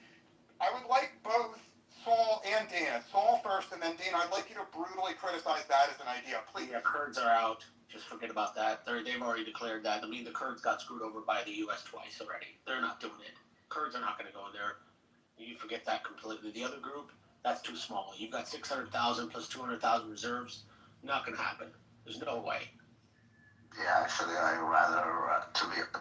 I would like both Saul and Dana. Saul first, and then Dana. I'd like you to brutally criticize that as an idea, please. Yeah, Kurds are out. Just forget about that. They've already declared that. I mean, the Kurds got screwed over by the U.S. twice already. They're not doing it. Kurds are not going to go in there. You forget that completely. The other group, that's too small. You've got 600,000 plus 200,000 reserves. Not going to happen. There's no way. Yeah, actually, I'd rather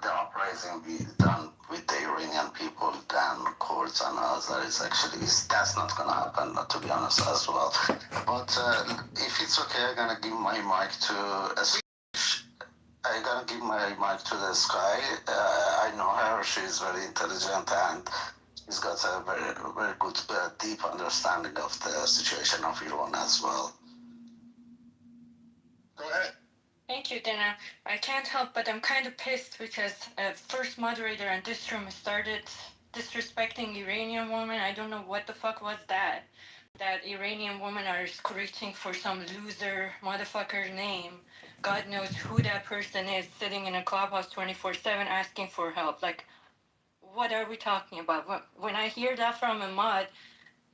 the uprising be done with the Iranian people than Kurds and others. Actually, that's not gonna happen, to be honest, as well. But if it's okay, I'm gonna give my mic to the Sky. I know her; she's very intelligent and she's got a very, very good, deep understanding of the situation of Iran as well. Go ahead. Thank you, Dana. I can't help but I'm kind of pissed because first moderator in this room started disrespecting Iranian women. I don't know what the fuck was that. That Iranian women are screeching for some loser motherfucker's name. God knows who that person is sitting in a clubhouse 24/7 asking for help. Like, what are we talking about? When I hear that from a mod,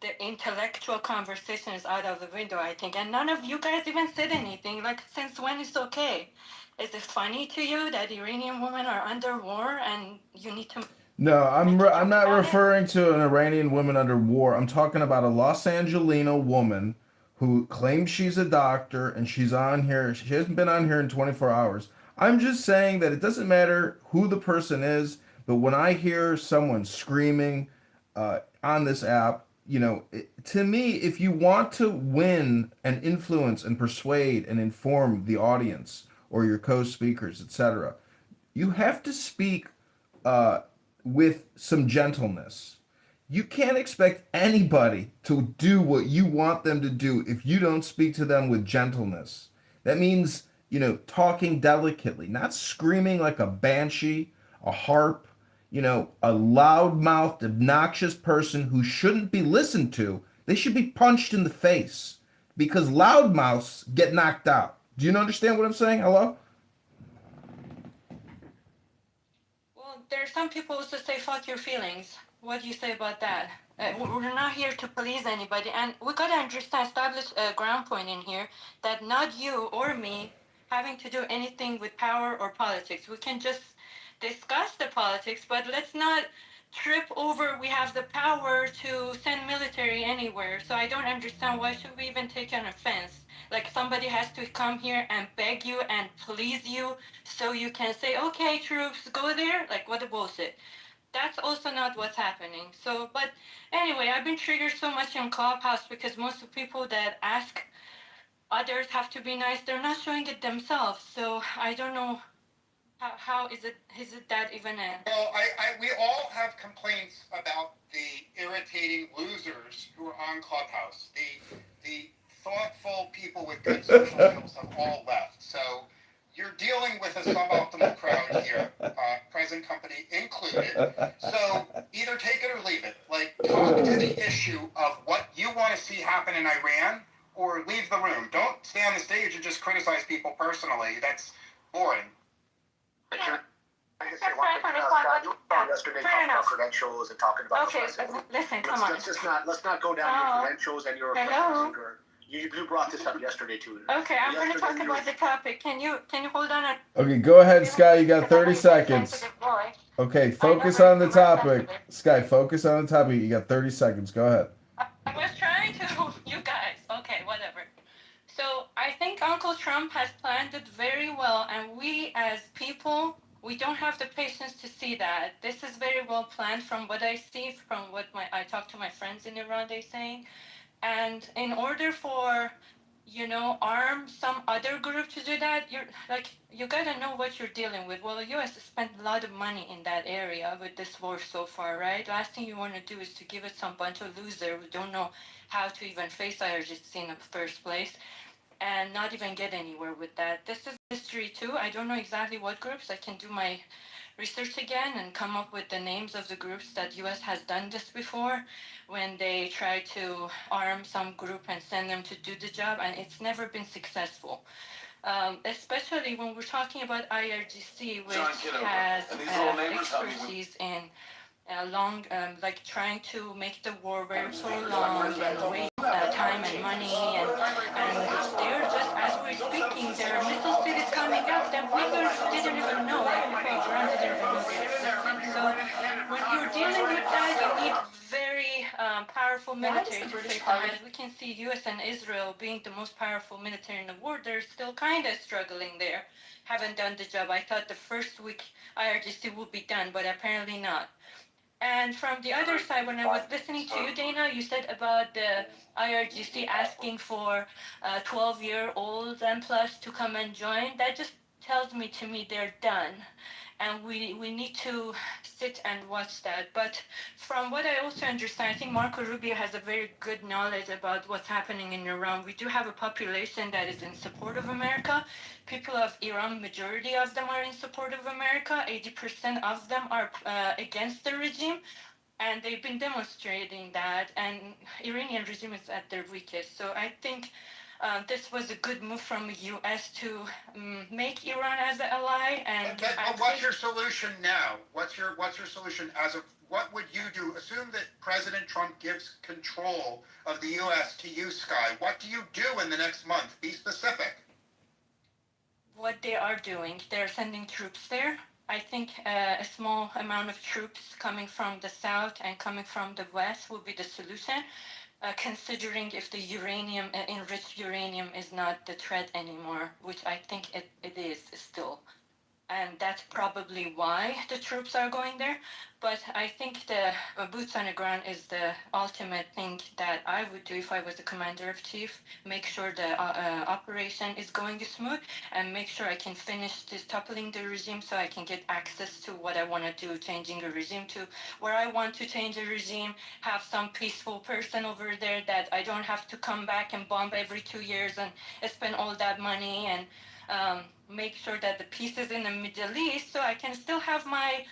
the intellectual conversation is out of the window, I think. And none of you guys even said anything. Like, since when it's okay? Is it funny to you that Iranian women are under war and you need to... No, I'm not referring to an Iranian woman under war. I'm talking about a Los Angelino woman who claims she's a doctor and she's on here. She hasn't been on here in 24 hours. I'm just saying that it doesn't matter who the person is, but when I hear someone screaming on this app, to me, if you want to win and influence and persuade and inform the audience or your co-speakers, etc., you have to speak uh, with some gentleness. You can't expect anybody to do what you want them to do if you don't speak to them with gentleness. That means, talking delicately, not screaming like a banshee, a harp, a loud-mouthed, obnoxious person who shouldn't be listened to. They should be punched in the face because loudmouths get knocked out. Do you understand what I'm saying? Hello? Well, there are some people who say fuck your feelings. What do you say about that? We're not here to police anybody, and we gotta understand, establish a ground point in here that not you or me having to do anything with power or politics. We can just discuss the politics, but let's not trip over we have the power to send military anywhere. So I don't understand why should we even take an offense. Like somebody has to come here and beg you and please you so you can say, okay, troops, go there? Like, what a bullshit. That's also not what's happening. So, but anyway, I've been triggered so much in Clubhouse because most of the people that ask others have to be nice, they're not showing it themselves. So I don't know how is it that even a... Well, we all have complaints about the irritating losers who are on Clubhouse. The thoughtful people with good social skills have all left. So you're dealing with a suboptimal crowd here, present company included. So either take it or leave it. Like, talk to the issue of what you want to see happen in Iran, or leave the room. Don't stay on the stage and just criticize people personally. That's boring. I can say one thing, Scott, you were on yesterday talking about credentials and talking about the president. Listen, come on. Let's not go down your credentials and your singer. You brought this up yesterday too. Okay, I'm going to talk about the topic. Can you hold on? Okay, go ahead, Sky. You got 30 seconds. Okay, focus on the topic. Sky, focus on the topic. You got 30 seconds. Go ahead. I was trying to... You guys. Okay, whatever. So I think Uncle Trump has planned it very well, and we as people, we don't have the patience to see that. This is very well planned from what I see, from what I talk to my friends in Iran, they're saying. And in order for, arm some other group to do that, you gotta know what you're dealing with. Well, the U.S. has spent a lot of money in that area with this war so far, right? Last thing you want to do is to give it some bunch of losers who don't know how to even face IRGC in the first place, and not even get anywhere with that. This is history too. I don't know exactly what groups. I can do my research again and come up with the names of the groups that US has done this before, when they try to arm some group and send them to do the job, and it's never been successful. Especially when we're talking about IRGC, which has expertise in trying to make the war very prolonged and waste time and money, and they're just, as we're speaking, there are missile cities coming up that we didn't even know, like people around didn't even know they existed. So when you're dealing with that, you need very powerful military to face them. As we can see, US and Israel being the most powerful military in the world, they're still kind of struggling there. Haven't done the job. I thought the first week IRGC would be done, but apparently not. And from the other side, when I was listening to you, Dana, you said about the IRGC asking for 12-year-olds and plus to come and join. That just tells me, they're done. And we need to sit and watch that. But from what I also understand, I think Marco Rubio has a very good knowledge about what's happening in Iran. We do have a population that is in support of America. People of Iran, majority of them are in support of America. 80% of them are against the regime. And they've been demonstrating that. And Iranian regime is at their weakest. So I think this was a good move from the U.S. to make Iran as an ally. And but what's your solution now? What's your solution as of what would you do? Assume that President Trump gives control of the U.S. to you, Sky. What do you do in the next month? Be specific. What they are doing, they're sending troops there. I think a small amount of troops coming from the south and coming from the west will be the solution. Considering if the uranium, enriched uranium is not the threat anymore, which I think it is still. and that's probably why the troops are going there. But I think the boots on the ground is the ultimate thing that I would do if I was the commander of chief. Make sure the operation is going smooth, and make sure I can finish this toppling the regime so I can get access to what I want to do, changing a regime to where I want to change a regime, have some peaceful person over there that I don't have to come back and bomb every 2 years and spend all that money, and make sure that the peace is in the Middle East so I can still have my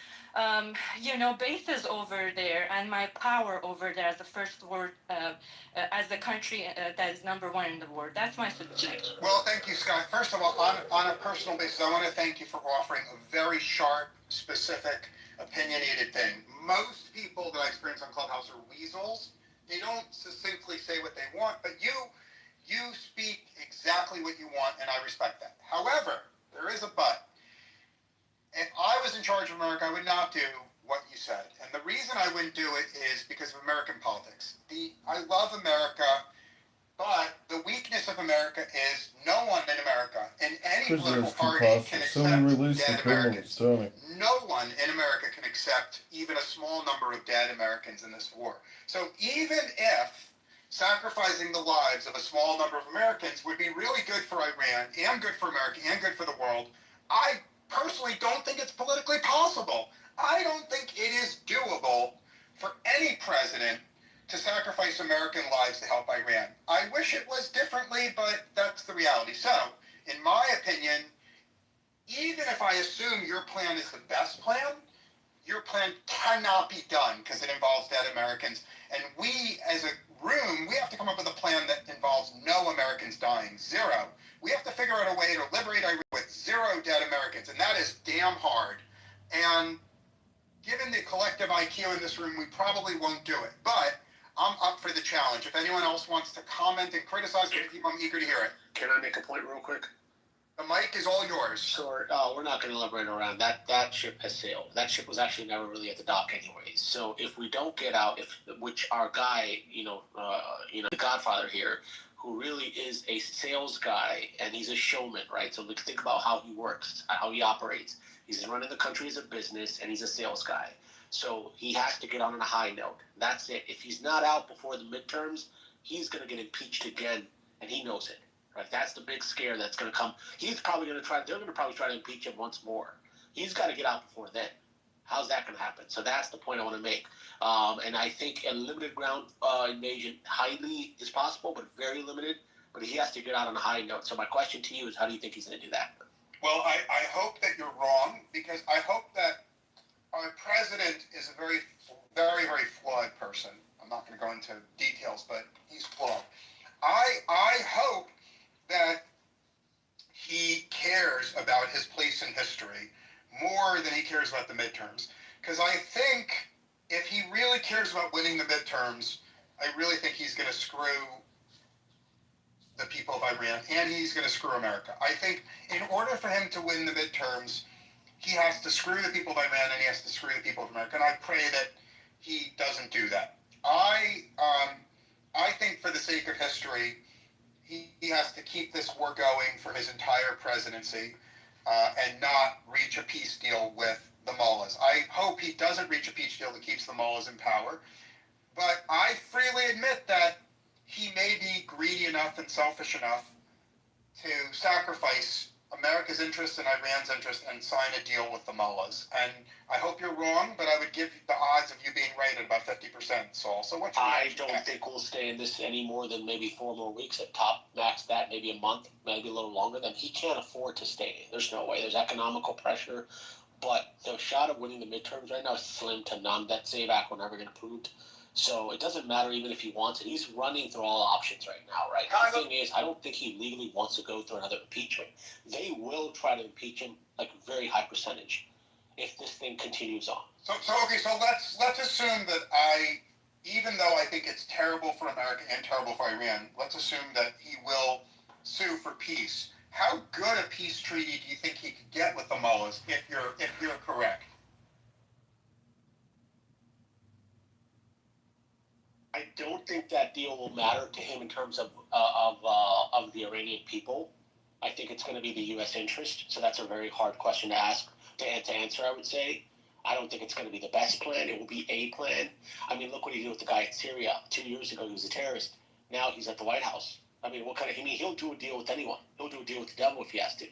bases over there and my power over there as the first world, as the country that is number one in the world. That's my suggestion. Well, thank you, Scott. First of all, on a personal basis, I want to thank you for offering a very sharp, specific, opinionated thing. Most people that I experience on Clubhouse are weasels. They don't succinctly say what they want, but you speak exactly what you want, and I respect that. However, there is a but. If I was in charge of America, I would not do what you said. And the reason I wouldn't do it is because of American politics. I love America, but the weakness of America is no one in America, in any political party, can accept dead Americans. No one in America can accept even a small number of dead Americans in this war. So even if sacrificing the lives of a small number of Americans would be really good for Iran and good for America and good for the world, I personally don't think it's politically possible. I don't think it is doable for any president to sacrifice American lives to help Iran. I wish it was differently, but that's the reality. So, in my opinion, even if I assume your plan is the best plan, your plan cannot be done because it involves dead Americans. And we, as a room, we have to come up with a plan that involves no Americans dying, zero. We have to figure out a way to liberate Iran with zero dead Americans, and that is damn hard. And given the collective IQ in this room, we probably won't do it. But I'm up for the challenge. If anyone else wants to comment and criticize me, I'm eager to hear it. Can I make a point real quick? The mic is all yours. Sure. We're not going to elaborate around that. That ship has sailed. That ship was actually never really at the dock, anyways. So if we don't get out, which our guy, the Godfather here, who really is a sales guy and he's a showman, right? So think about how he works, how he operates. He's running the country as a business, and he's a sales guy. So he has to get on a high note. That's it. If he's not out before the midterms, he's going to get impeached again, and he knows it. Right? That's the big scare that's going to come. He's probably going to try. They're going to probably try to impeach him once more. He's got to get out before then. How's that going to happen? So that's the point I want to make. And I think a limited ground invasion highly is possible, but very limited. But he has to get out on a high note. So my question to you is, how do you think he's going to do that? Well, I hope that you're wrong, because I hope that our president is a very, very, very flawed person. I'm not going to go into details, but he's flawed. I hope that he cares about his place in history more than he cares about the midterms. Because I think if he really cares about winning the midterms, I really think he's going to screw the people of Iran, and he's going to screw America. I think in order for him to win the midterms, he has to screw the people of Iran and he has to screw the people of America. And I pray that he doesn't do that. I think for the sake of history, he has to keep this war going for his entire presidency and not reach a peace deal with the mullahs. I hope he doesn't reach a peace deal that keeps the mullahs in power. But I freely admit that he may be greedy enough and selfish enough to sacrifice America's interest and Iran's interest and sign a deal with the mullahs. And I hope you're wrong, but I would give the odds of you being right at about 50%, Saul. So what's your I don't think we'll stay in this any more than maybe 4 more weeks at top. Max that, maybe a month, maybe a little longer. Then he can't afford to stay. There's no way. There's economical pressure. But the shot of winning the midterms right now is slim to none. That SAVAC will never get approved. So it doesn't matter even if he wants it. He's running through all options right now, right? The thing is, I don't think he legally wants to go through another impeachment. They will try to impeach him, like a very high percentage, if this thing continues on. So let's assume that even though I think it's terrible for America and terrible for Iran, let's assume that he will sue for peace. How good a peace treaty do you think he could get with the mullahs if you're correct? I don't think that deal will matter to him in terms of the Iranian people. I think it's going to be the U.S. interest. So that's a very hard question to ask, to answer, I would say. I don't think it's going to be the best plan. It will be a plan. I mean, look what he did with the guy in Syria. 2 years ago, he was a terrorist. Now he's at the White House. I mean, he'll do a deal with anyone. He'll do a deal with the devil if he has to.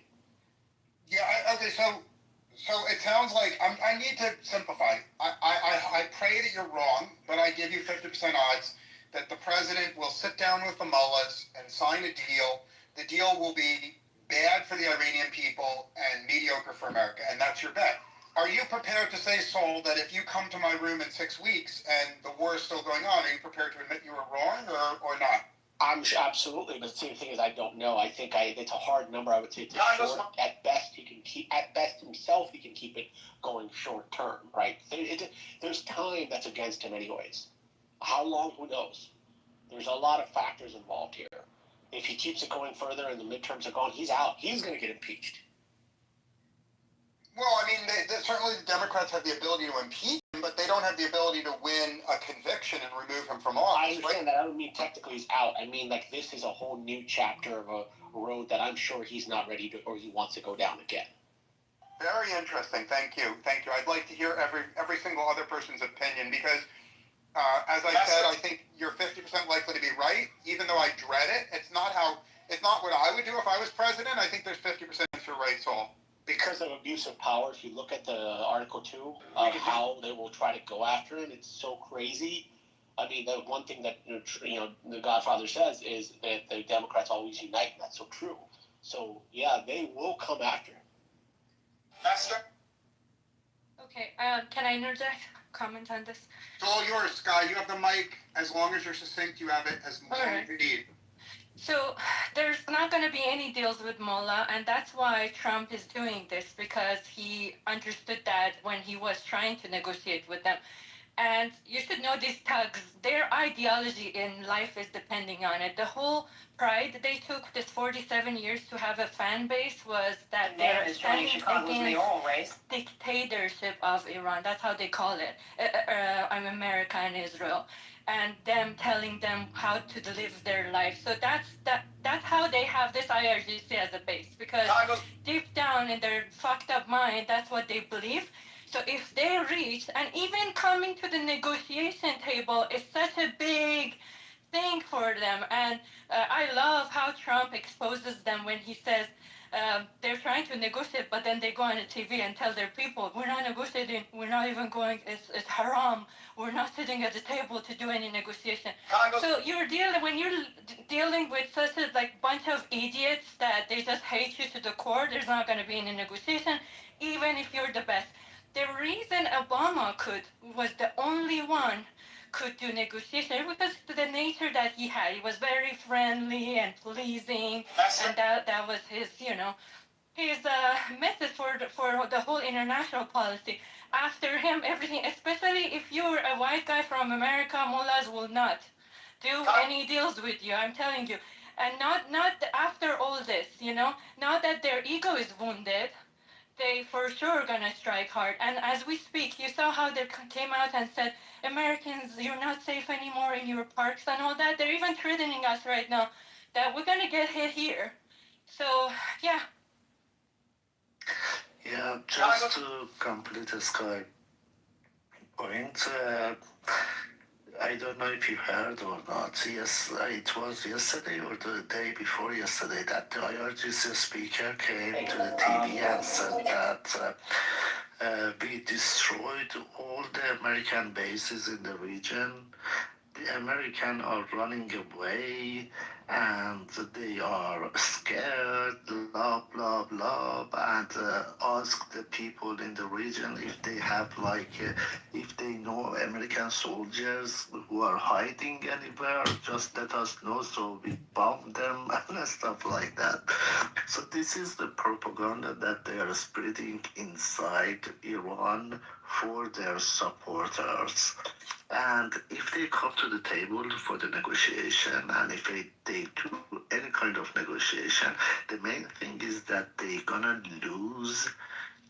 Yeah, okay, so it sounds like I need to simplify. I pray that you're wrong, but I give you 50% odds that the president will sit down with the mullahs and sign a deal. The deal will be bad for the Iranian people and mediocre for America, and that's your bet. Are you prepared to say, Sol, that if you come to my room in 6 weeks and the war is still going on, are you prepared to admit you were wrong or not? I'm sure, absolutely, but the same thing is I don't know. I think it's a hard number. I would say it's short. At best, he can keep. At best himself, he can keep it going short term, right? There's time that's against him, anyways. How long? Who knows? There's a lot of factors involved here. If he keeps it going further and the midterms are gone, he's out. He's going to get impeached. Well, I mean, certainly the Democrats have the ability to impeach him, but they don't have the ability to win a conviction and remove him from office. I understand that. I don't mean technically he's out. I mean, like, this is a whole new chapter of a road that I'm sure he's not ready to, or he wants to go down again. Very interesting. Thank you. I'd like to hear every single other person's opinion because, as I said, I think you're 50% likely to be right, even though I dread it. It's not what I would do if I was president. I think there's 50% you're right, Saul. Because of abuse of power, if you look at the Article 2 of how they will try to go after him, it's so crazy. I mean, the one thing that the Godfather says is that the Democrats always unite, and that's so true. So, yeah, they will come after him. Okay, can I interject? Comment on this? It's all yours, Sky. You have the mic. As long as you're succinct, you have it as long as you need. So there's not going to be any deals with Mullah, and that's why Trump is doing this, because he understood that when he was trying to negotiate with them. And you should know these thugs, their ideology in life is depending on it. The whole pride they took this 47 years to have a fan base was that they're standing against dictatorship of Iran. That's how they call it. I'm America and Israel. And them telling them how to live their life. So that's how they have this IRGC as a base, because deep down in their fucked up mind, that's what they believe. So if they reach, and even coming to the negotiation table is such a big thing for them. And I love how Trump exposes them when he says they're trying to negotiate, but then they go on the TV and tell their people, we're not negotiating, we're not even going, it's haram, we're not sitting at the table to do any negotiation. So when you're dealing with such a bunch of idiots that they just hate you to the core, there's not going to be any negotiation, even if you're the best. The reason Obama was the only one could do negotiation because the nature that he had. He was very friendly and pleasing, and that was his, his method for the whole international policy. After him, everything, especially if you're a white guy from America, mullahs will not do any deals with you. I'm telling you, and not after all this, now that their ego is wounded. They for sure gonna strike hard. And as we speak, you saw how they came out and said, Americans, you're not safe anymore in your parks and all that. They're even threatening us right now that we're gonna get hit here. So, yeah. Yeah, just to complete the Sky point, I don't know if you heard or not. Yes, it was yesterday or the day before yesterday that the IRGC speaker came to the TV and said that we destroyed all the American bases in the region. The Americans are running away and they are scared, blah, blah, blah, and ask the people in the region if they have if they know American soldiers who are hiding anywhere, just let us know so we bomb them and stuff like that. So this is the propaganda that they are spreading inside Iran for their supporters. And if they come to the table for the negotiation, and if they do any kind of negotiation, the main thing is that they're gonna lose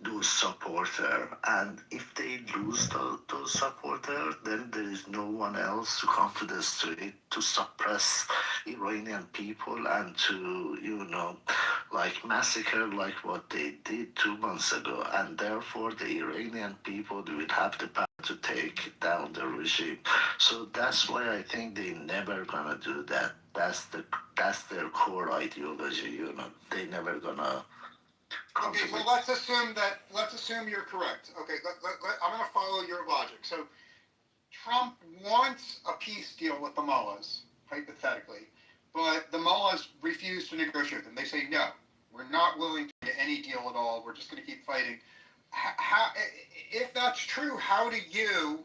those supporters. And if they lose those supporters, then there is no one else to come to the street to suppress Iranian people and to, like massacre like what they did 2 months ago, and therefore the Iranian people will have the power to take down the regime. So that's why I think they never gonna do that. That's their core ideology. They never gonna. Okay, so let's assume you're correct. Okay, I'm going to follow your logic. So Trump wants a peace deal with the mullahs, hypothetically, but the mullahs refuse to negotiate with them. They say no, we're not willing to get any deal at all. We're just going to keep fighting. If that's true, how do you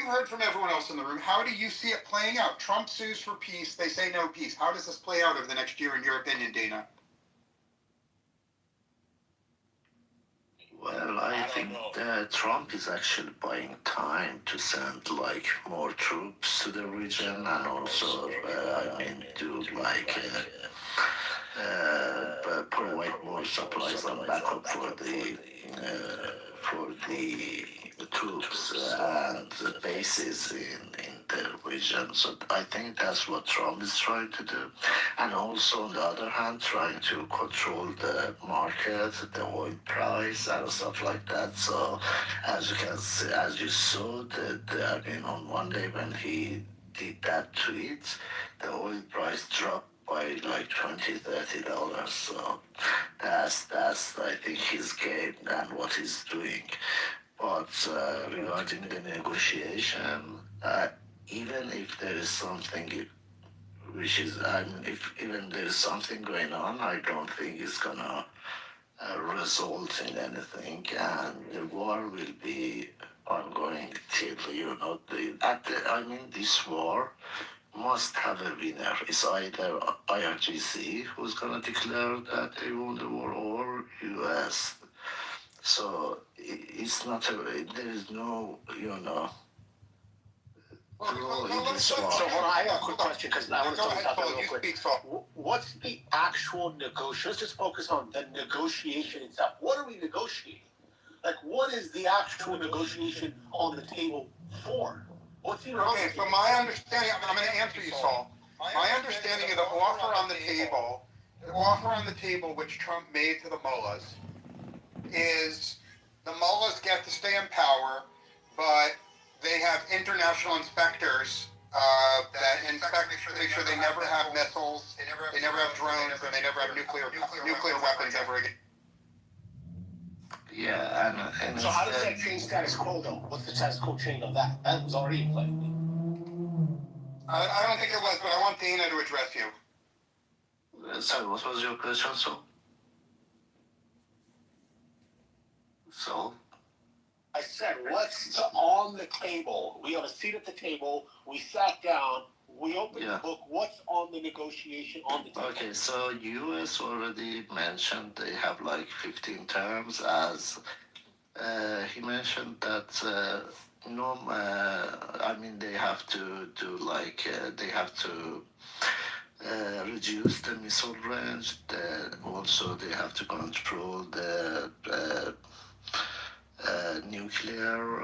heard from everyone else in the room, how do you see it playing out? Trump sues for peace. They say no peace. How does this play out over the next year, in your opinion, Dana? Well, I think that Trump is actually buying time to send like more troops to the region, and also, to provide more supplies and backup for the troops and the bases in the region. So I think that's what Trump is trying to do, and also on the other hand, trying to control the market, the oil price, and stuff like that. So as you can see, as you saw, on one day when he did that tweet, the oil price dropped by like $20-30. So that's I think his game and what he's doing. But regarding the negotiation, even if there is something which is, if even there is something going on, I don't think it's gonna result in anything, and the war will be ongoing till this war must have a winner. It's either IRGC who's gonna declare that they won the war, or US. So it's not there is no draw in this war. So hold on, I have a quick question because I want to talk about that real quick. What's the actual negotiation? Let's just focus on the negotiation itself. What are we negotiating? Like, what is the actual negotiation on the table for? What's the Okay, so my understanding, I'm going to answer you, Saul. My understanding of the offer on the table which Trump made to the mullahs is the mullahs get to stay in power, but they have international inspectors that inspect, make sure they never have missiles, they never have drones, and they never have nuclear weapons ever again. Yeah, and so how does that change status quo, though? What's the status quo change of that? That was already in play. I don't think it was, but I want Dana to address you. Sorry, what was your question, So? I said, what's on the table? We have a seat at the table. We sat down. We opened the book. What's on the negotiation on the table? Okay, so US already mentioned they have like 15 terms, as he mentioned that they have to do they have to reduce the missile range. Also, they have to control the nuclear